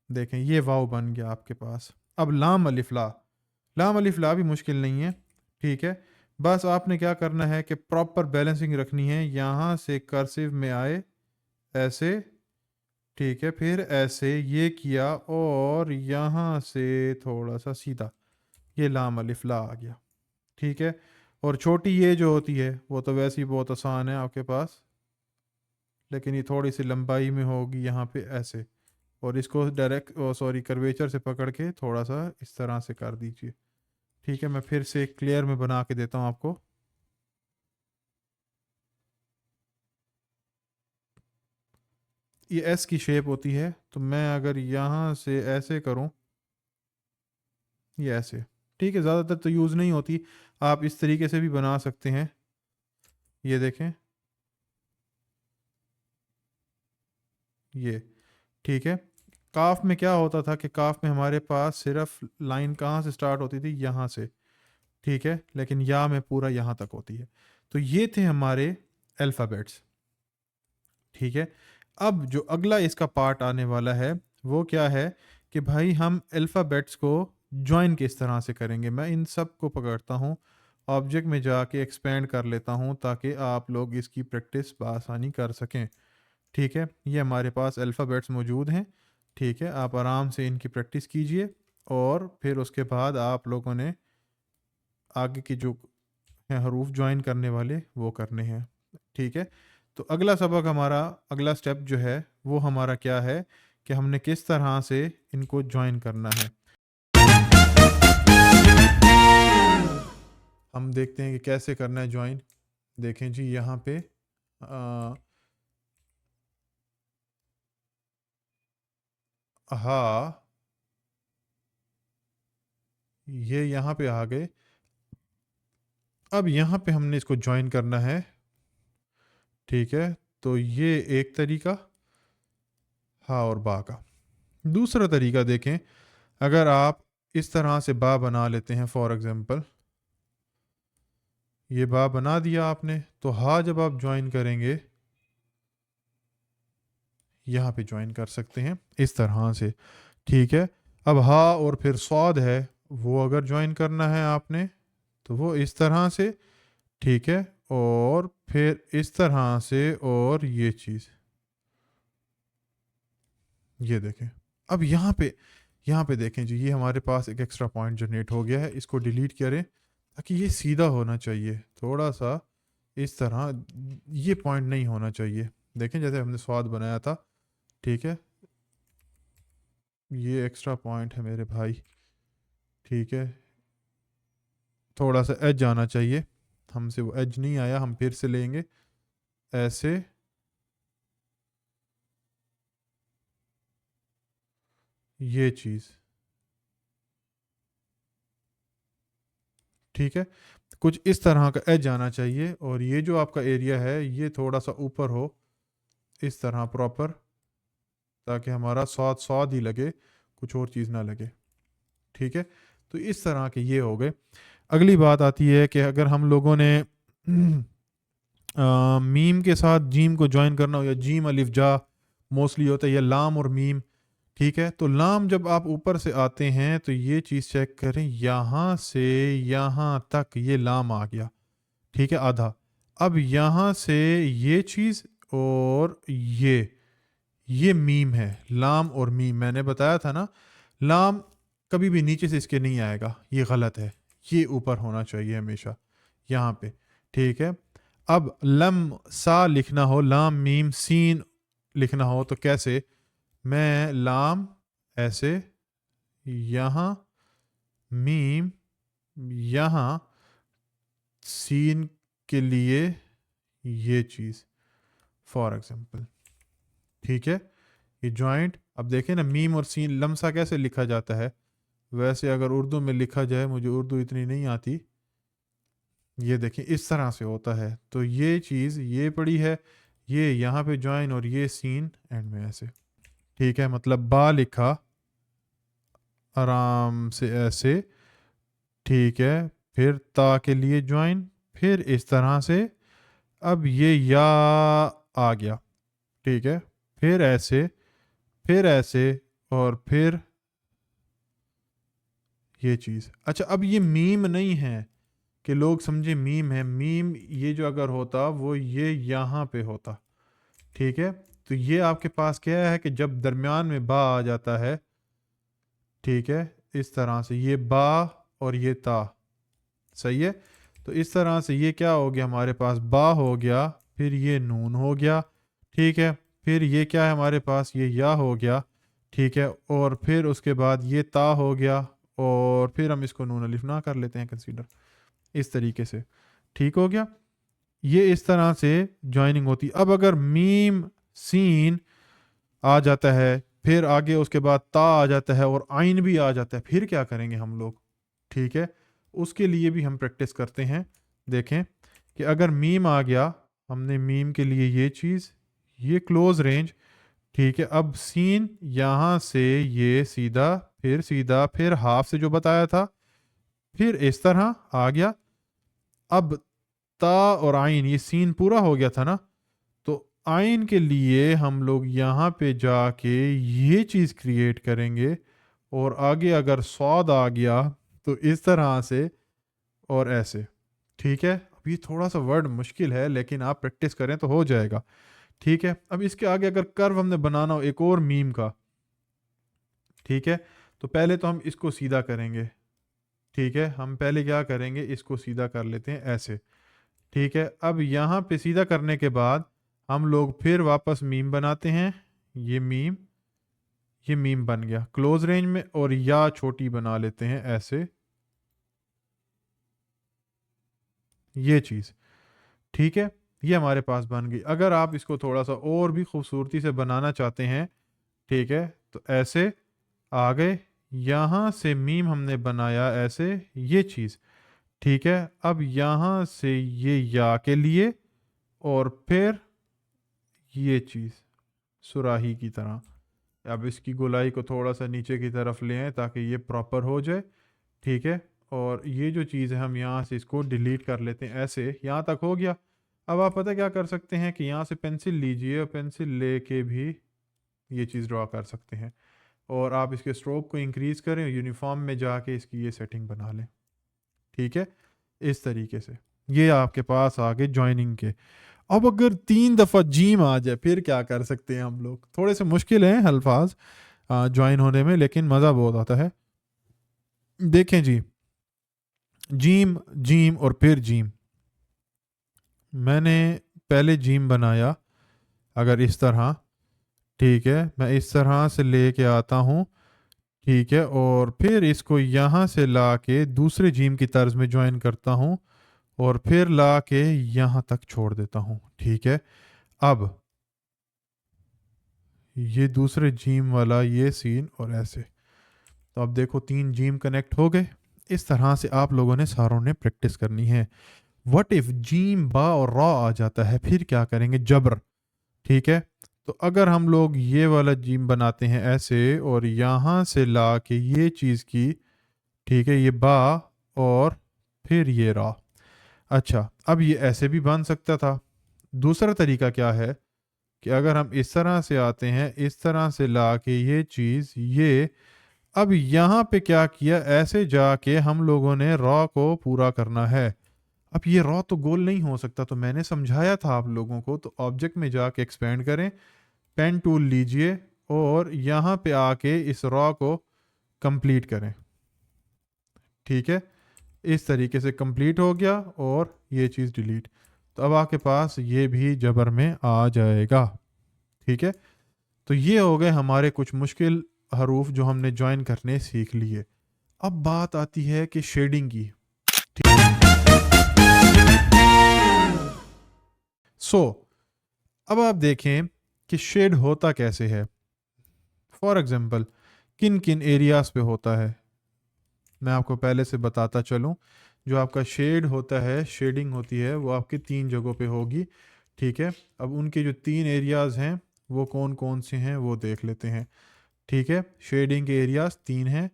دیکھیں یہ واو بن گیا آپ کے پاس. اب لام الف لا، لام الف لا بھی مشکل نہیں ہے، ٹھیک ہے. بس آپ نے کیا کرنا ہے کہ پراپر بیلنسنگ رکھنی ہے. یہاں سے کرسیو میں آئے ایسے، ٹھیک ہے، پھر ایسے یہ کیا، اور یہاں سے تھوڑا سا سیدھا، یہ لام الف لا آ گیا، ٹھیک ہے. اور چھوٹی یہ جو ہوتی ہے وہ تو ویسے ہی بہت آسان ہے آپ کے پاس، لیکن یہ تھوڑی سی لمبائی میں ہوگی یہاں پہ ایسے، اور اس کو ڈائریکٹ سوری کرویچر سے پکڑ کے تھوڑا سا اس طرح سے کر دیجئے، ٹھیک ہے. میں پھر سے کلیئر میں بنا کے دیتا ہوں آپ کو. یہ ایس کی شیپ ہوتی ہے، تو میں اگر یہاں سے ایسے کروں، یہ ایسے، ٹھیک ہے. زیادہ تر تو یوز نہیں ہوتی، آپ اس طریقے سے بھی بنا سکتے ہیں. یہ دیکھیں، یہ ٹھیک ہے. کاف میں کیا ہوتا تھا کہ کاف میں ہمارے پاس صرف لائن کہاں سے سٹارٹ ہوتی تھی، یہاں سے، ٹھیک ہے، لیکن یا میں پورا یہاں تک ہوتی ہے. تو یہ تھے ہمارے الفابیٹس، ٹھیک ہے. اب جو اگلا اس کا پارٹ آنے والا ہے وہ کیا ہے کہ بھائی ہم الفابیٹس کو جوائن کس طرح سے کریں گے. میں ان سب کو پکڑتا ہوں، آبجیکٹ میں جا کے ایکسپینڈ کر لیتا ہوں تاکہ آپ لوگ اس کی پریکٹس بآسانی کر سکیں، ٹھیک ہے. یہ ہمارے پاس الفابیٹس موجود ہیں، ٹھیک ہے. آپ آرام سے ان کی پریکٹس کیجئے، اور پھر اس کے بعد آپ لوگوں نے آگے کی جو حروف جوائن کرنے والے وہ کرنے ہیں، ٹھیک ہے. تو اگلا سبق ہمارا، اگلا سٹیپ جو ہے وہ ہمارا کیا ہے کہ ہم نے کس طرح سے ان کو جوائن کرنا ہے. ہم دیکھتے ہیں کہ کیسے کرنا ہے جوائن. دیکھیں جی، یہاں پہ ہاں، یہ یہاں پہ آ گئے. اب یہاں پہ ہم نے اس کو جوائن کرنا ہے، ٹھیک ہے. تو یہ ایک طریقہ ہاں اور با کا. دوسرا طریقہ دیکھیں، اگر آپ اس طرح سے با بنا لیتے ہیں، فار ایگزامپل یہ با بنا دیا آپ نے، تو ہاں جب آپ جوائن کریں گے یہاں پہ جوائن کر سکتے ہیں اس طرح سے، ٹھیک ہے. اب ہا اور پھر صاد ہے، وہ اگر جوائن کرنا ہے آپ نے تو وہ اس طرح سے، ٹھیک ہے. اور پھر اس طرح سے اور یہ چیز، یہ دیکھیں. اب یہاں پہ دیکھیں جی، یہ ہمارے پاس ایک ایکسٹرا پوائنٹ جنریٹ ہو گیا ہے. اس کو ڈیلیٹ کریں تاکہ یہ سیدھا ہونا چاہیے، تھوڑا سا اس طرح یہ پوائنٹ نہیں ہونا چاہیے. دیکھیں جیسے ہم نے سواد بنایا تھا، ٹھیک ہے، یہ ایکسٹرا پوائنٹ ہے میرے بھائی، ٹھیک ہے، تھوڑا سا ایج آنا چاہیے. ہم سے وہ ایج نہیں آیا، ہم پھر سے لیں گے ایسے، یہ چیز، ٹھیک ہے، کچھ اس طرح کا ایج آنا چاہیے. اور یہ جو آپ کا ایریا ہے یہ تھوڑا سا اوپر ہو اس طرح پراپر، تاکہ ہمارا سواد ہی لگے، کچھ اور چیز نہ لگے. ٹھیک ہے، تو اس طرح کے یہ ہو گئے. اگلی بات آتی ہے کہ اگر ہم لوگوں نے میم کے ساتھ جیم کو جوائن کرنا ہو، یا جیم الف جا موسٹلی ہوتا ہے، یا لام اور میم. ٹھیک ہے، تو لام جب آپ اوپر سے آتے ہیں تو یہ چیز چیک کریں، یہاں سے یہاں تک یہ لام آ گیا، ٹھیک ہے، آدھا. اب یہاں سے یہ چیز اور یہ میم ہے، لام اور میم. میں نے بتایا تھا نا، لام کبھی بھی نیچے سے اس کے نہیں آئے گا، یہ غلط ہے، یہ اوپر ہونا چاہیے ہمیشہ یہاں پہ. ٹھیک ہے، اب لم سا لکھنا ہو، لام میم سین لکھنا ہو تو کیسے؟ میں لام ایسے، یہاں میم، یہاں سین کے لیے یہ چیز فار ایگزامپل. ٹھیک ہے، یہ جوائنٹ. اب دیکھیں نا، میم اور سین لمسا کیسے لکھا جاتا ہے، ویسے اگر اردو میں لکھا جائے، مجھے اردو اتنی نہیں آتی، یہ دیکھیں اس طرح سے ہوتا ہے. تو یہ چیز یہ پڑی ہے، یہ یہاں پہ جوائن، اور یہ سین اینڈ میں ایسے. ٹھیک ہے، مطلب با لکھا آرام سے ایسے، ٹھیک ہے، پھر تا کے لیے جوائن، پھر اس طرح سے. اب یہ یا آ گیا، ٹھیک ہے، پھر ایسے، پھر ایسے، اور پھر یہ چیز. اچھا، اب یہ میم نہیں ہے کہ لوگ سمجھے میم ہے. میم یہ جو اگر ہوتا وہ یہ یہاں پہ ہوتا، ٹھیک ہے. تو یہ آپ کے پاس کیا ہے کہ جب درمیان میں با آ جاتا ہے، ٹھیک ہے، اس طرح سے یہ با اور یہ تا، صحیح ہے. تو اس طرح سے یہ کیا ہو گیا ہمارے پاس، با ہو گیا، پھر یہ نون ہو گیا، ٹھیک ہے، پھر یہ کیا ہے ہمارے پاس، یہ یا ہو گیا، ٹھیک ہے، اور پھر اس کے بعد یہ تا ہو گیا، اور پھر ہم اس کو نون الف نہ کر لیتے ہیں کنسیڈر، اس طریقے سے. ٹھیک ہو گیا، یہ اس طرح سے جوائننگ ہوتی. اب اگر میم سین آ جاتا ہے، پھر آگے اس کے بعد تا آ جاتا ہے، اور آئین بھی آ جاتا ہے، پھر کیا کریں گے ہم لوگ؟ ٹھیک ہے، اس کے لیے بھی ہم پریکٹس کرتے ہیں. دیکھیں کہ اگر میم آ گیا، ہم نے میم کے لیے یہ چیز، یہ کلوز رینج، ٹھیک ہے. اب سین یہاں سے یہ سیدھا پھر ہاف سے جو بتایا تھا، پھر اس طرح آ گیا. اب تا اور آئین، یہ سین پورا ہو گیا تھا نا، تو آئین کے لیے ہم لوگ یہاں پہ جا کے یہ چیز کریٹ کریں گے، اور آگے اگر سواد آ گیا تو اس طرح سے اور ایسے. ٹھیک ہے، اب یہ تھوڑا سا ورڈ مشکل ہے، لیکن آپ پریکٹس کریں تو ہو جائے گا. ٹھیک ہے، اب اس کے آگے اگر کرو ہم نے بنانا ہو ایک اور میم کا، ٹھیک ہے، تو پہلے تو ہم اس کو سیدھا کریں گے. ٹھیک ہے، ہم پہلے کیا کریں گے، اس کو سیدھا کر لیتے ہیں ایسے. ٹھیک ہے، اب یہاں پہ سیدھا کرنے کے بعد ہم لوگ پھر واپس میم بناتے ہیں. یہ میم بن گیا کلوز رینج میں، اور یا چھوٹی بنا لیتے ہیں ایسے، یہ چیز. ٹھیک ہے، یہ ہمارے پاس بن گئی. اگر آپ اس کو تھوڑا سا اور بھی خوبصورتی سے بنانا چاہتے ہیں، ٹھیک ہے، تو ایسے آ گئے، یہاں سے میم ہم نے بنایا ایسے، یہ چیز. ٹھیک ہے، اب یہاں سے یہ یا کے لیے، اور پھر یہ چیز سراہی کی طرح. اب اس کی گولائی کو تھوڑا سا نیچے کی طرف لے آئیں تاکہ یہ پراپر ہو جائے. ٹھیک ہے، اور یہ جو چیز ہے ہم یہاں سے اس کو ڈیلیٹ کر لیتے ہیں ایسے. یہاں تک ہو گیا. اب آپ پتہ کیا کر سکتے ہیں کہ یہاں سے پینسل لیجئے، اور پینسل لے کے بھی یہ چیز ڈرا کر سکتے ہیں، اور آپ اس کے اسٹروک کو انکریز کریں، اور یونیفارم میں جا کے اس کی یہ سیٹنگ بنا لیں. ٹھیک ہے، اس طریقے سے. یہ آپ کے پاس آگے جوائننگ کے. اب اگر 3 دفعہ جیم آ جائے پھر کیا کر سکتے ہیں ہم لوگ؟ تھوڑے سے مشکل ہیں الفاظ جوائن ہونے میں، لیکن مزہ بہت آتا ہے. دیکھیں جی، جیم جیم اور پھر جیم. میں نے پہلے جیم بنایا اگر اس طرح، ٹھیک ہے، میں اس طرح سے لے کے آتا ہوں، ٹھیک ہے، اور پھر اس کو یہاں سے لا کے دوسرے جیم کی طرز میں جوائن کرتا ہوں اور پھر لا کے یہاں تک چھوڑ دیتا ہوں، ٹھیک ہے. اب یہ دوسرے جیم والا یہ سین اور ایسے، تو اب دیکھو 3 جیم کنیکٹ ہو گئے. اس طرح سے آپ لوگوں نے ساروں نے پریکٹس کرنی ہے. وٹ اف جیم با اور را آ جاتا ہے پھر کیا کریں گے؟ جبر، ٹھیک ہے. تو اگر ہم لوگ یہ والا جیم بناتے ہیں ایسے اور یہاں سے لا کے یہ چیز کی، ٹھیک ہے، یہ با اور پھر یہ را. اچھا، اب یہ ایسے بھی بن سکتا تھا. دوسرا طریقہ کیا ہے کہ اگر ہم اس طرح سے آتے ہیں، اس طرح سے لا کے یہ چیز، یہ اب یہاں پہ کیا کیا، ایسے جا کے ہم لوگوں نے را کو پورا کرنا ہے. اب یہ را تو گول نہیں ہو سکتا، تو میں نے سمجھایا تھا آپ لوگوں کو، تو آبجیکٹ میں جا کے ایکسپینڈ کریں، پین ٹول لیجئے اور یہاں پہ آ کے اس را کو کمپلیٹ کریں، ٹھیک ہے. اس طریقے سے کمپلیٹ ہو گیا اور یہ چیز ڈیلیٹ. تو اب آپ کے پاس یہ بھی جبر میں آ جائے گا، ٹھیک ہے. تو یہ ہو گئے ہمارے کچھ مشکل حروف جو ہم نے جوائن کرنے سیکھ لیے. اب بات آتی ہے کہ شیڈنگ کی. اب آپ دیکھیں کہ شیڈ ہوتا کیسے ہے. فار ایگزامپل کن کن ایریاز پہ ہوتا ہے میں آپ کو پہلے سے بتاتا چلوں. جو آپ کا شیڈ ہوتا ہے، شیڈنگ ہوتی ہے، وہ آپ کی 3 جگہوں پہ ہوگی، ٹھیک ہے. اب ان کے جو 3 ایریاز ہیں وہ کون کون سے ہیں وہ دیکھ لیتے ہیں، ٹھیک ہے. شیڈنگ کے ایریاز 3 ہیں،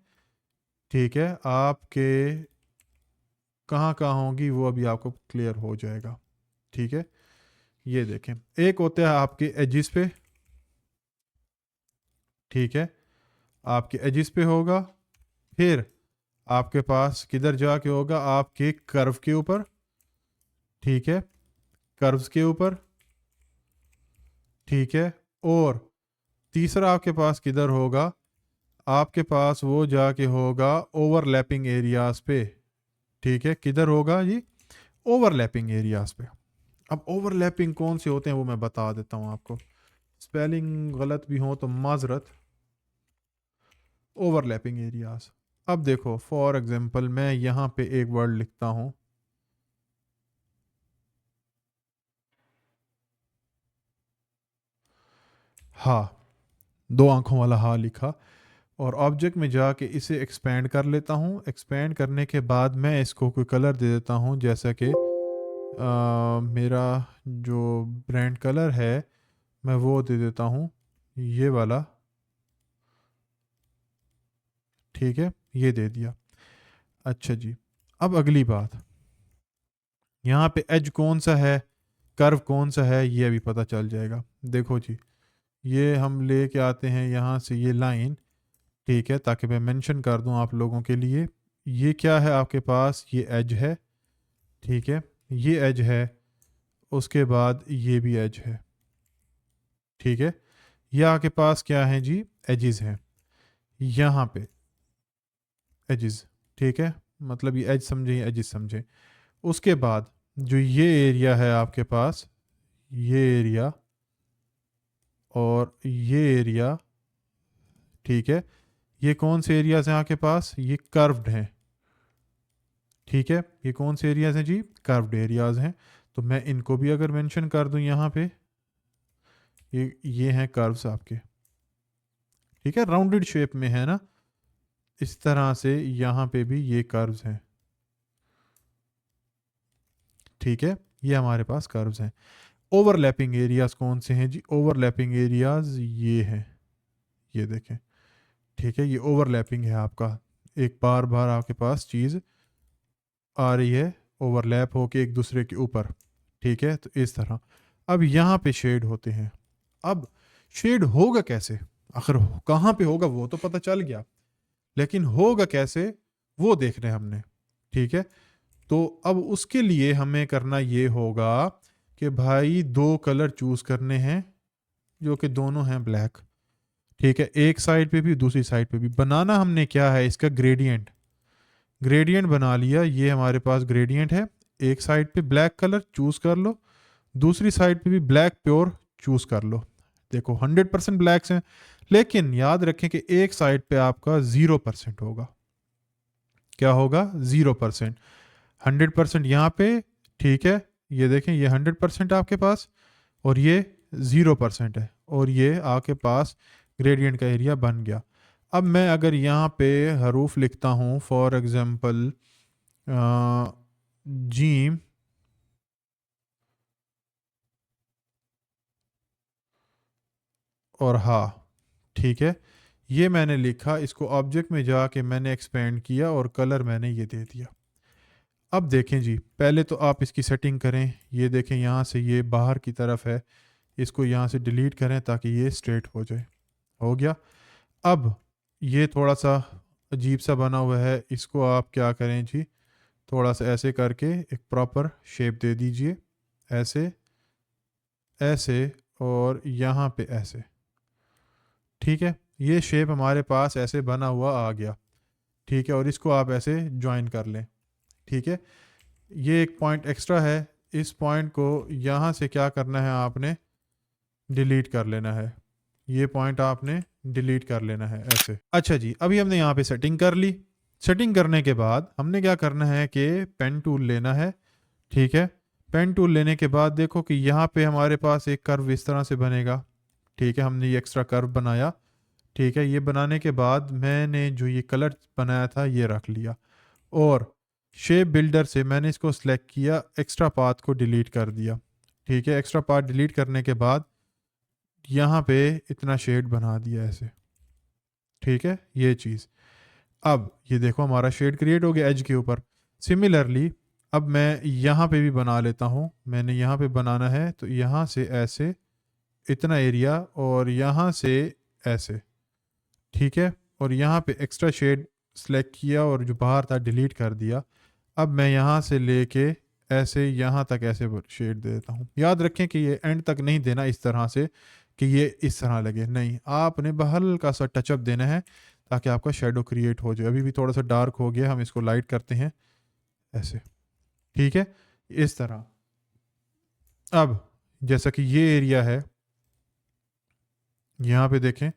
ٹھیک ہے. آپ کے کہاں کہاں ہوں گی وہ ابھی آپ کو کلیئر ہو جائے گا، ٹھیک ہے. یہ دیکھیں، ایک ہوتا ہے آپ کے ایجز پہ، ٹھیک ہے، آپ کے ایجز پہ ہوگا. پھر آپ کے پاس کدھر جا کے ہوگا؟ آپ کے کرو کے اوپر، ٹھیک ہے، کروز کے اوپر، ٹھیک ہے. اور تیسرا آپ کے پاس کدھر ہوگا؟ آپ کے پاس وہ جا کے ہوگا اوور لیپنگ ایریاز پہ، ٹھیک ہے. کدھر ہوگا جی؟ اوور لیپنگ ایریاز پہ. اب اوور لیپنگ کون سے ہوتے ہیں وہ میں بتا دیتا ہوں آپ کو، اسپیلنگ غلط بھی ہو تو معذرت. اوور لیپنگ ایریاز، اب دیکھو فار ایگزامپل میں یہاں پہ ایک ورڈ لکھتا ہوں، ہا، 2 آنکھوں والا ہا لکھا، اور آبجیکٹ میں جا کے اسے ایکسپینڈ کر لیتا ہوں. ایکسپینڈ کرنے کے بعد میں اس کو کوئی کلر دے دیتا ہوں، جیسا کہ میرا جو برانڈ کلر ہے میں وہ دے دیتا ہوں یہ والا، ٹھیک ہے، یہ دے دیا. اچھا جی، اب اگلی بات، یہاں پہ ایج کون سا ہے، کرو کون سا ہے، یہ ابھی پتہ چل جائے گا. دیکھو جی، یہ ہم لے کے آتے ہیں یہاں سے یہ لائن، ٹھیک ہے، تاکہ میں منشن کر دوں آپ لوگوں کے لیے. یہ کیا ہے آپ کے پاس؟ یہ ایج ہے، ٹھیک ہے، یہ ایج ہے، اس کے بعد یہ بھی ایج ہے، ٹھیک ہے. یہ آپ کے پاس کیا ہے جی؟ ایجز ہیں یہاں پہ، ایجز، ٹھیک ہے، مطلب یہ ایج سمجھیں، ایجز سمجھیں. اس کے بعد جو یہ ایریا ہے آپ کے پاس، یہ ایریا اور یہ ایریا، ٹھیک ہے، یہ کون سے ایریاز ہیں آپ کے پاس؟ یہ کروڈ ہیں، ٹھیک ہے. یہ کون سے ایریاز ہیں جی؟ کروڈ ایریاز ہیں. تو میں ان کو بھی اگر مینشن کر دوں یہاں پہ، یہ ہیں کروز آپ کے، ٹھیک ہے، راؤنڈڈ شیپ میں ہے نا. اس طرح سے یہاں پہ بھی یہ کروز ہیں، ٹھیک ہے، یہ ہمارے پاس کروز ہیں. اوور لیپنگ ایریاز کون سے ہیں جی؟ اوور لیپنگ ایریاز یہ ہیں، یہ دیکھیں، ٹھیک ہے، یہ اوور لیپنگ ہے آپ کا. ایک بار بار آپ کے پاس چیز آ رہی ہے اوور لیپ ہو کے ایک دوسرے کے اوپر، ٹھیک ہے. تو اس طرح اب یہاں پہ شیڈ ہوتے ہیں. اب شیڈ ہوگا کیسے؟ آخر کہاں پہ ہوگا وہ تو پتہ چل گیا، لیکن ہوگا کیسے وہ دیکھ رہے ہیں ہم نے، ٹھیک ہے. تو اب اس کے لیے ہمیں کرنا یہ ہوگا کہ بھائی دو کلر چوز کرنے ہیں جو کہ دونوں ہیں بلیک. ٹھیک ہے, ایک سائڈ پہ بھی دوسری سائڈ پہ بھی. بنانا ہم نے کیا ہے, اس کا گریڈینٹ بنا لیا. یہ ہمارے پاس گریڈینٹ ہے. ایک سائڈ پہ بلیک کلر چوز کر لو, دوسری سائڈ پہ بھی بلیک پیور چوز کر لو. دیکھو 100% بلیکس ہیں, لیکن یاد رکھیں کہ ایک سائڈ پہ آپ کا 0% ہوگا. کیا ہوگا؟ 0%. 100% یہاں پہ. ٹھیک ہے, یہ دیکھیں یہ 100% آپ کے پاس اور یہ 0% ہے, اور یہ آپ کے پاس گریڈینٹ کا ایریا بن گیا. اب میں اگر یہاں پہ حروف لکھتا ہوں, فار ایگزامپل جیم اور ہا. ٹھیک ہے, یہ میں نے لکھا, اس کو آبجیکٹ میں جا کے میں نے ایکسپینڈ کیا اور کلر میں نے یہ دے دیا. اب دیکھیں جی, پہلے تو آپ اس کی سیٹنگ کریں. یہ دیکھیں یہاں سے یہ باہر کی طرف ہے, اس کو یہاں سے ڈیلیٹ کریں تاکہ یہ اسٹریٹ ہو جائے. ہو گیا. اب یہ تھوڑا سا عجیب سا بنا ہوا ہے, اس کو آپ کیا کریں جی, تھوڑا سا ایسے کر کے ایک پراپر شیپ دے دیجئے. ایسے ایسے اور یہاں پہ ایسے. ٹھیک ہے, یہ شیپ ہمارے پاس ایسے بنا ہوا آ گیا. ٹھیک ہے, اور اس کو آپ ایسے جوائن کر لیں. ٹھیک ہے, یہ ایک پوائنٹ ایکسٹرا ہے, اس پوائنٹ کو یہاں سے کیا کرنا ہے, آپ نے ڈیلیٹ کر لینا ہے. یہ پوائنٹ آپ نے ڈیلیٹ کر لینا ہے ایسے. اچھا جی, ابھی ہم نے یہاں پہ سیٹنگ کر لی. سیٹنگ کرنے کے بعد ہم نے کیا کرنا ہے کہ پین ٹول لینا ہے. ٹھیک ہے, پین ٹول لینے کے بعد دیکھو کہ یہاں پہ ہمارے پاس ایک کرو اس طرح سے بنے گا. ٹھیک ہے, ہم نے یہ ایکسٹرا کرو بنایا. ٹھیک ہے, یہ بنانے کے بعد میں نے جو یہ کلر بنایا تھا یہ رکھ لیا, اور شیپ بلڈر سے میں نے اس کو سلیکٹ کیا, ایکسٹرا پاتھ کو ڈیلیٹ کر دیا. ٹھیک ہے, ایکسٹرا پاتھ ڈیلیٹ کرنے کے بعد یہاں پہ اتنا شیڈ بنا دیا ایسے. ٹھیک ہے, یہ چیز. اب یہ دیکھو ہمارا شیڈ کریٹ ہو گیا ایج کے اوپر. سملرلی اب میں یہاں پہ بھی بنا لیتا ہوں. میں نے یہاں پہ بنانا ہے تو یہاں سے ایسے اتنا ایریا, اور یہاں سے ایسے. ٹھیک ہے, اور یہاں پہ ایکسٹرا شیڈ سلیکٹ کیا اور جو باہر تھا ڈیلیٹ کر دیا. اب میں یہاں سے لے کے ایسے یہاں تک ایسے شیڈ دے دیتا ہوں. یاد رکھیں کہ یہ اینڈ تک نہیں دینا اس طرح سے کہ یہ اس طرح لگے, نہیں, آپ نے ہلکا سا ٹچ اپ دینا ہے تاکہ آپ کا شیڈو کریٹ ہو جائے. ابھی بھی تھوڑا سا ڈارک ہو گیا, ہم اس کو لائٹ کرتے ہیں ایسے. ٹھیک ہے, اس طرح. اب جیسا کہ یہ ایریا ہے, یہاں پہ دیکھیں,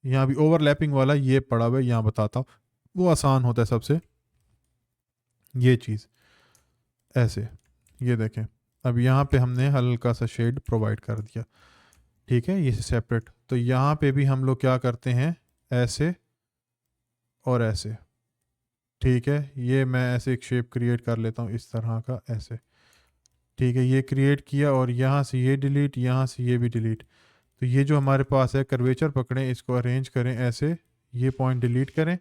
یہاں بھی اوور لیپنگ والا یہ پڑا ہوا ہے, یہاں بتاتا ہوں, وہ آسان ہوتا ہے سب سے. یہ چیز ایسے, یہ دیکھیں, اب یہاں پہ ہم نے ہلکا سا شیڈ پرووائڈ کر دیا. ٹھیک ہے, یہ سیپریٹ. تو یہاں پہ بھی ہم لوگ کیا کرتے ہیں, ایسے اور ایسے. ٹھیک ہے, یہ میں ایسے ایک شیپ کریٹ کر لیتا ہوں اس طرح کا ایسے. ٹھیک ہے, یہ کریٹ کیا, اور یہاں سے یہ ڈیلیٹ, یہاں سے یہ بھی ڈیلیٹ. تو یہ جو ہمارے پاس ہے کرویچر پکڑیں, اس کو ارینج کریں ایسے, یہ پوائنٹ ڈیلیٹ کریں.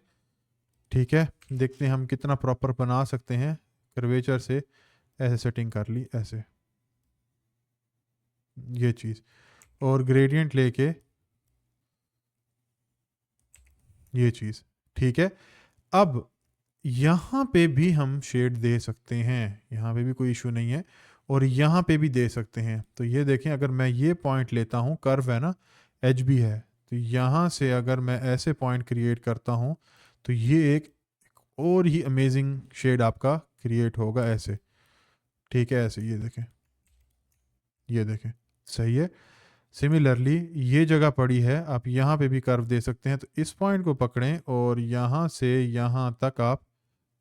ٹھیک ہے, دیکھتے ہیں ہم کتنا پراپر بنا سکتے ہیں. کرویچر سے ایسے سیٹنگ کر لی ایسے, یہ چیز, اور گریڈینٹ لے کے یہ چیز. ٹھیک ہے, اب یہاں پہ بھی ہم شیڈ دے سکتے ہیں, یہاں پہ بھی کوئی ایشو نہیں ہے, اور یہاں پہ بھی دے سکتے ہیں. تو یہ دیکھیں, اگر میں یہ پوائنٹ لیتا ہوں, کرو ہے نا, ایج بھی ہے, تو یہاں سے اگر میں ایسے پوائنٹ کریٹ کرتا ہوں تو یہ ایک اور ہی امیزنگ شیڈ آپ کا کریٹ ہوگا ایسے. ٹھیک ہے, ایسے, یہ دیکھیں صحیح ہے. سملرلی یہ جگہ پڑی ہے, آپ یہاں پہ بھی کرو دے سکتے ہیں. تو اس پوائنٹ کو پکڑیں اور یہاں سے یہاں تک آپ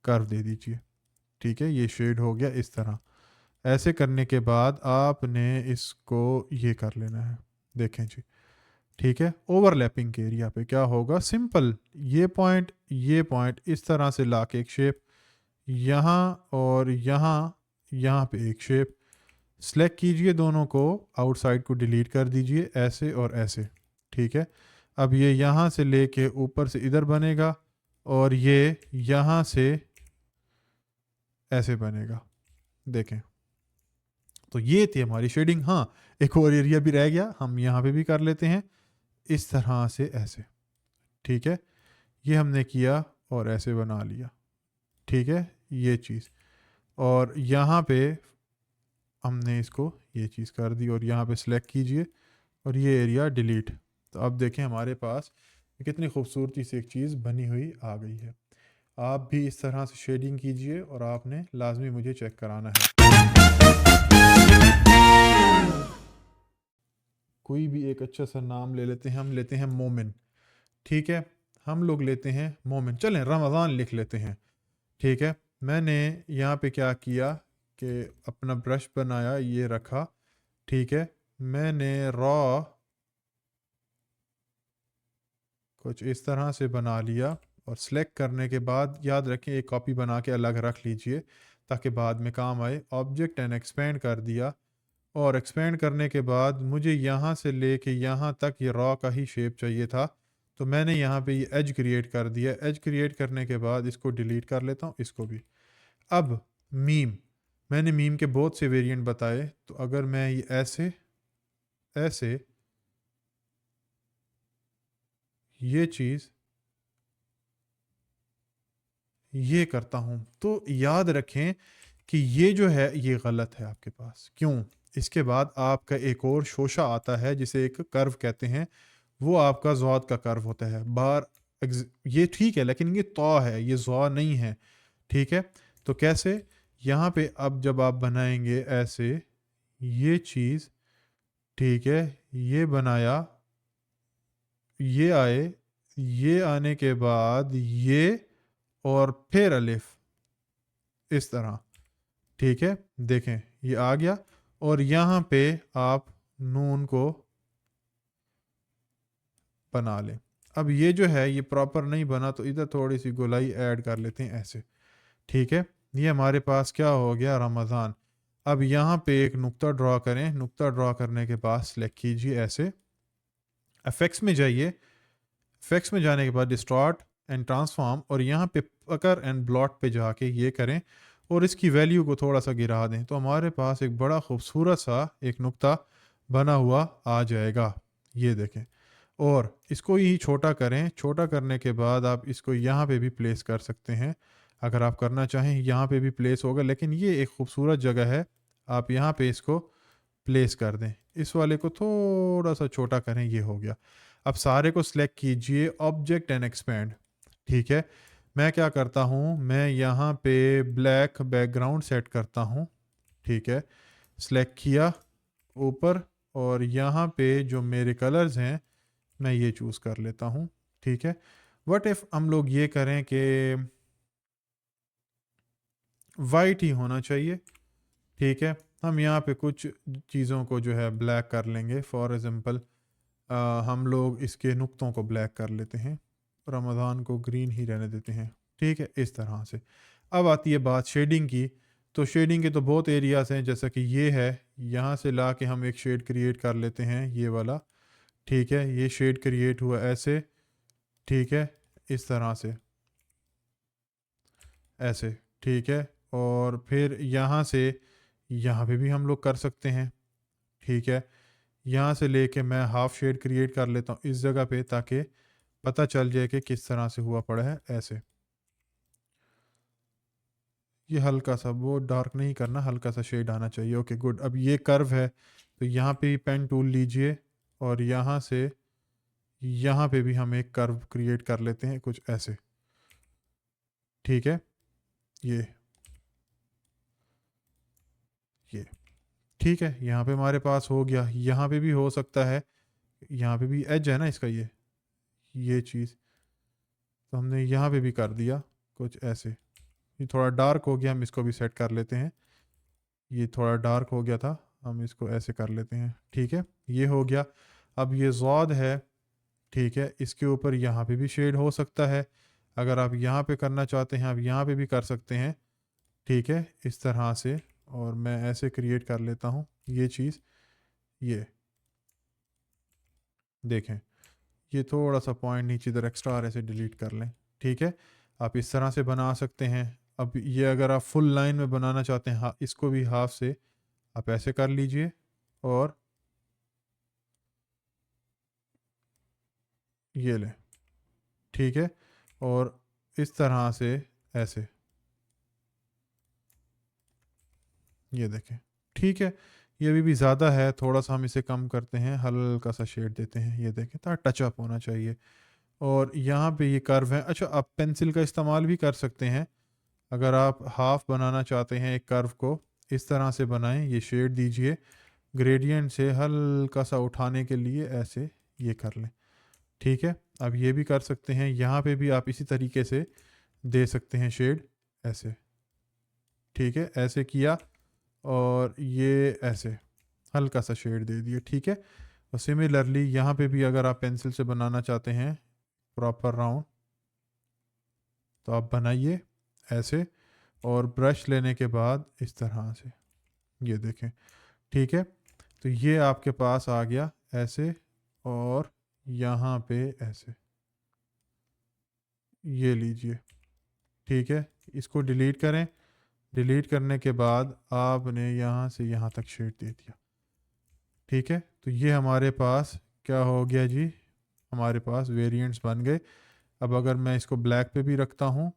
کرو دے دیجئے. ٹھیک ہے, یہ شیڈ ہو گیا اس طرح. ایسے کرنے کے بعد آپ نے اس کو یہ کر لینا ہے, دیکھیں جی. ٹھیک ہے, اوور لیپنگ کے ایریا پہ کیا ہوگا, سمپل, یہ پوائنٹ اس طرح سے لا کے ایک شیپ یہاں, اور یہاں پہ ایک شیپ سلیکٹ کیجئے, دونوں کو آؤٹ سائڈ کو ڈیلیٹ کر دیجئے ایسے اور ایسے. ٹھیک ہے, اب یہ یہاں سے لے کے اوپر سے ادھر بنے گا, اور یہ یہاں سے ایسے بنے گا. دیکھیں, تو یہ تھی ہماری شیڈنگ. ہاں, ایک اور ایریا بھی رہ گیا, ہم یہاں پہ بھی کر لیتے ہیں اس طرح سے ایسے. ٹھیک ہے, یہ ہم نے کیا اور ایسے بنا لیا. ٹھیک ہے یہ چیز، اور یہاں پہ ہم نے اس کو یہ چیز کر دی اور یہاں پہ سلیکٹ کیجئے اور یہ ایریا ڈیلیٹ. تو اب دیکھیں ہمارے پاس کتنی خوبصورتی سے ایک چیز بنی ہوئی آ گئی ہے. آپ بھی اس طرح سے شیڈنگ کیجئے اور آپ نے لازمی مجھے چیک کرانا ہے. کوئی بھی ایک اچھا سا نام لے لیتے ہیں، ہم لیتے ہیں مومن. ٹھیک ہے ہم لوگ لیتے ہیں مومن، چلیں رمضان لکھ لیتے ہیں. ٹھیک ہے میں نے یہاں پہ کیا کیا کہ اپنا برش بنایا، یہ رکھا. ٹھیک ہے میں نے را کچھ اس طرح سے بنا لیا اور سلیکٹ کرنے کے بعد یاد رکھیں ایک کاپی بنا کے الگ رکھ لیجئے تاکہ بعد میں کام آئے. آبجیکٹ اینڈ ایکسپینڈ کر دیا، اور ایکسپینڈ کرنے کے بعد مجھے یہاں سے لے کے یہاں تک یہ را کا ہی شیپ چاہیے تھا، تو میں نے یہاں پہ یہ ایج کریٹ کر دیا. ایج کریٹ کرنے کے بعد اس کو ڈیلیٹ کر لیتا ہوں، اس کو بھی. اب میم، میں نے میم کے بہت سے ویریئنٹ بتائے، تو اگر میں یہ ایسے یہ چیز یہ کرتا ہوں تو یاد رکھیں کہ یہ جو ہے یہ غلط ہے آپ کے پاس. کیوں؟ اس کے بعد آپ کا ایک اور شوشہ آتا ہے جسے ایک کرو کہتے ہیں، وہ آپ کا زواد کا کرو ہوتا ہے. یہ ٹھیک ہے لیکن یہ تو ہے، یہ زوا نہیں ہے. ٹھیک ہے تو کیسے؟ یہاں پہ اب جب آپ بنائیں گے ایسے یہ چیز، ٹھیک ہے یہ بنایا، یہ آئے، یہ آنے کے بعد یہ، اور پھر الف اس طرح. ٹھیک ہے دیکھیں یہ آ گیا، اور یہاں پہ آپ نون کو بنا لیں. اب یہ جو ہے یہ پراپر نہیں بنا تو ادھر تھوڑی سی گولائی ایڈ کر لیتے ہیں ایسے. ٹھیک ہے یہ ہمارے پاس کیا ہو گیا رمضان. اب یہاں پہ ایک نقطہ ڈرا کریں، نقطہ ڈرا کرنے کے بعد سلیکٹ کیجیے ایسے، افیکٹس میں جائیے، افیکٹس میں جانے کے بعد ڈسٹارٹ اینڈ ٹرانسفارم، اور یہاں پہ پکر اینڈ بلاٹ پہ جا کے یہ کریں اور اس کی ویلیو کو تھوڑا سا گرا دیں، تو ہمارے پاس ایک بڑا خوبصورت سا ایک نقطہ بنا ہوا آ جائے گا. یہ دیکھیں، اور اس کو ہی چھوٹا کریں. چھوٹا کرنے کے بعد آپ اس کو یہاں پہ بھی پلیس کر سکتے ہیں اگر آپ کرنا چاہیں، یہاں پہ بھی پلیس ہوگا، لیکن یہ ایک خوبصورت جگہ ہے، آپ یہاں پہ اس کو پلیس کر دیں. اس والے کو تھوڑا سا چھوٹا کریں، یہ ہو گیا. اب سارے کو سلیکٹ کیجئے، آبجیکٹ اینڈ ایکسپینڈ. ٹھیک ہے میں کیا کرتا ہوں، میں یہاں پہ بلیک بیک گراؤنڈ سیٹ کرتا ہوں. ٹھیک ہے سلیکٹ کیا اوپر، اور یہاں پہ جو میرے کلرز ہیں میں یہ چوز کر لیتا ہوں. ٹھیک ہے وٹ ایف ہم لوگ یہ کریں کہ وائٹ ہی ہونا چاہیے. ٹھیک ہے ہم یہاں پہ کچھ چیزوں کو جو ہے بلیک کر لیں گے. فار ایگزامپل ہم لوگ اس کے نقطوں کو بلیک کر لیتے ہیں، رمضان کو گرین ہی رہنے دیتے ہیں. ٹھیک ہے اس طرح سے. اب آتی ہے بات شیڈنگ کی. تو شیڈنگ کے تو بہت ایریاز ہیں، جیسا کہ یہ ہے، یہاں سے لا کے ہم ایک شیڈ کریٹ کر لیتے ہیں یہ والا. ٹھیک ہے یہ شیڈ کریٹ ہوا ایسے. ٹھیک ہے اس طرح سے ایسے. ٹھیک ہے اور پھر یہاں سے یہاں پہ بھی ہم لوگ کر سکتے ہیں. ٹھیک ہے یہاں سے لے کے میں ہاف شیڈ کریٹ کر لیتا ہوں اس جگہ پہ تاکہ پتہ چل جائے کہ کس طرح سے ہوا پڑا ہے. ایسے یہ ہلکا سا وہ ڈارک نہیں کرنا، ہلکا سا شیڈ آنا چاہیے. Okay good. اب یہ کرو ہے تو یہاں پہ پین ٹول لیجئے، اور یہاں سے یہاں پہ بھی ہم ایک کرو کریٹ کر لیتے ہیں کچھ ایسے. ٹھیک ہے یہ ٹھیک ہے یہاں پہ ہمارے پاس ہو گیا. یہاں پہ بھی ہو سکتا ہے، یہاں پہ بھی ایج ہے نا اس کا، یہ چیز تو ہم نے یہاں پہ بھی کر دیا کچھ ایسے. یہ تھوڑا ڈارک ہو گیا، ہم اس کو بھی سیٹ کر لیتے ہیں. یہ تھوڑا ڈارک ہو گیا تھا، ہم اس کو ایسے کر لیتے ہیں. ٹھیک ہے یہ ہو گیا. اب یہ زواد ہے، ٹھیک ہے اس کے اوپر یہاں پہ بھی شیڈ ہو سکتا ہے. اگر آپ یہاں پہ کرنا چاہتے ہیں آپ یہاں پہ بھی کر سکتے ہیں. ٹھیک ہے اس طرح سے. اور میں ایسے کریٹ کر لیتا ہوں یہ چیز. یہ دیکھیں یہ تھوڑا سا پوائنٹ نیچے ادھر ایکسٹرا آ رہے سے ڈیلیٹ کر لیں. ٹھیک ہے آپ اس طرح سے بنا سکتے ہیں. اب یہ اگر آپ فل لائن میں بنانا چاہتے ہیں اس کو بھی ہاف سے آپ ایسے کر لیجئے، اور یہ لیں. ٹھیک ہے اور اس طرح سے ایسے. یہ دیکھیں ٹھیک ہے، یہ ابھی بھی زیادہ ہے، تھوڑا سا ہم اسے کم کرتے ہیں، ہلکا سا شیڈ دیتے ہیں، یہ دیکھیں تھوڑا ٹچ اپ ہونا چاہیے. اور یہاں پہ یہ کرو ہے. اچھا آپ پینسل کا استعمال بھی کر سکتے ہیں، اگر آپ ہاف بنانا چاہتے ہیں ایک کرو کو اس طرح سے بنائیں، یہ شیڈ دیجئے گریڈینٹ سے ہلکا سا اٹھانے کے لیے ایسے یہ کر لیں. ٹھیک ہے، اب یہ بھی کر سکتے ہیں، یہاں پہ بھی آپ اسی طریقے سے دے سکتے ہیں شیڈ ایسے. ٹھیک ہے، ایسے کیا اور یہ ایسے ہلکا سا شیڈ دے دیے. ٹھیک ہے، اور سملرلی یہاں پہ بھی اگر آپ پینسل سے بنانا چاہتے ہیں پراپر راؤنڈ تو آپ بنائیے ایسے، اور برش لینے کے بعد اس طرح سے یہ دیکھیں. ٹھیک ہے، تو یہ آپ کے پاس آ گیا ایسے، اور یہاں پہ ایسے یہ لیجئے. ٹھیک ہے، اس کو ڈیلیٹ کریں. ڈیلیٹ کرنے کے بعد آپ نے یہاں سے یہاں تک شیڈ دے دیا. ٹھیک ہے، تو یہ ہمارے پاس کیا ہو گیا جی، ہمارے پاس ویریئنٹس بن گئے. اب اگر میں اس کو بلیک پہ بھی رکھتا ہوں،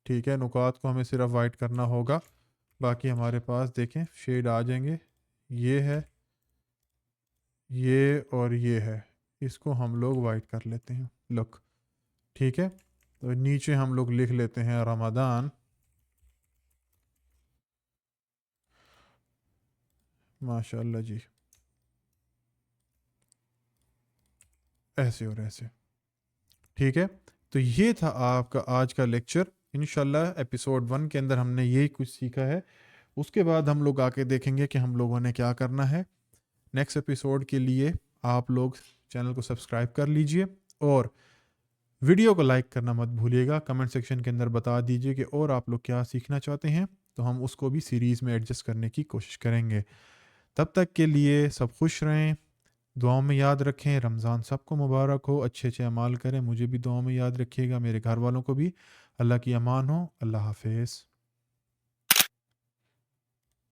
ٹھیک ہے، نکات کو ہمیں صرف وائٹ کرنا ہوگا، باقی ہمارے پاس دیکھیں شیڈ آ جائیں گے. یہ ہے، یہ اور یہ ہے، اس کو ہم لوگ وائٹ کر لیتے ہیں. لک ٹھیک ہے، تو نیچے ہم لوگ لکھ لیتے ہیں رمضان. ماشاء اللہ جی، ایسے اور ایسے. ٹھیک ہے، تو یہ تھا آپ کا آج کا لیکچر. انشاءاللہ ایپیسوڈ 1 کے اندر ہم نے یہی کچھ سیکھا ہے. اس کے بعد ہم لوگ آ کے دیکھیں گے کہ ہم لوگوں نے کیا کرنا ہے. نیکسٹ ایپیسوڈ کے لیے آپ لوگ چینل کو سبسکرائب کر لیجئے، اور ویڈیو کو لائک کرنا مت بھولیے گا. کمنٹ سیکشن کے اندر بتا دیجئے کہ اور آپ لوگ کیا سیکھنا چاہتے ہیں، تو ہم اس کو بھی سیریز میں ایڈجسٹ کرنے کی کوشش کریں گے. تب تک کے لیے سب خوش رہیں، دعاؤں میں یاد رکھیں. رمضان سب کو مبارک ہو، اچھے اچھے اعمال کریں. مجھے بھی دعاؤں میں یاد رکھیے گا، میرے گھر والوں کو بھی. اللہ کی امان ہو. اللہ حافظ.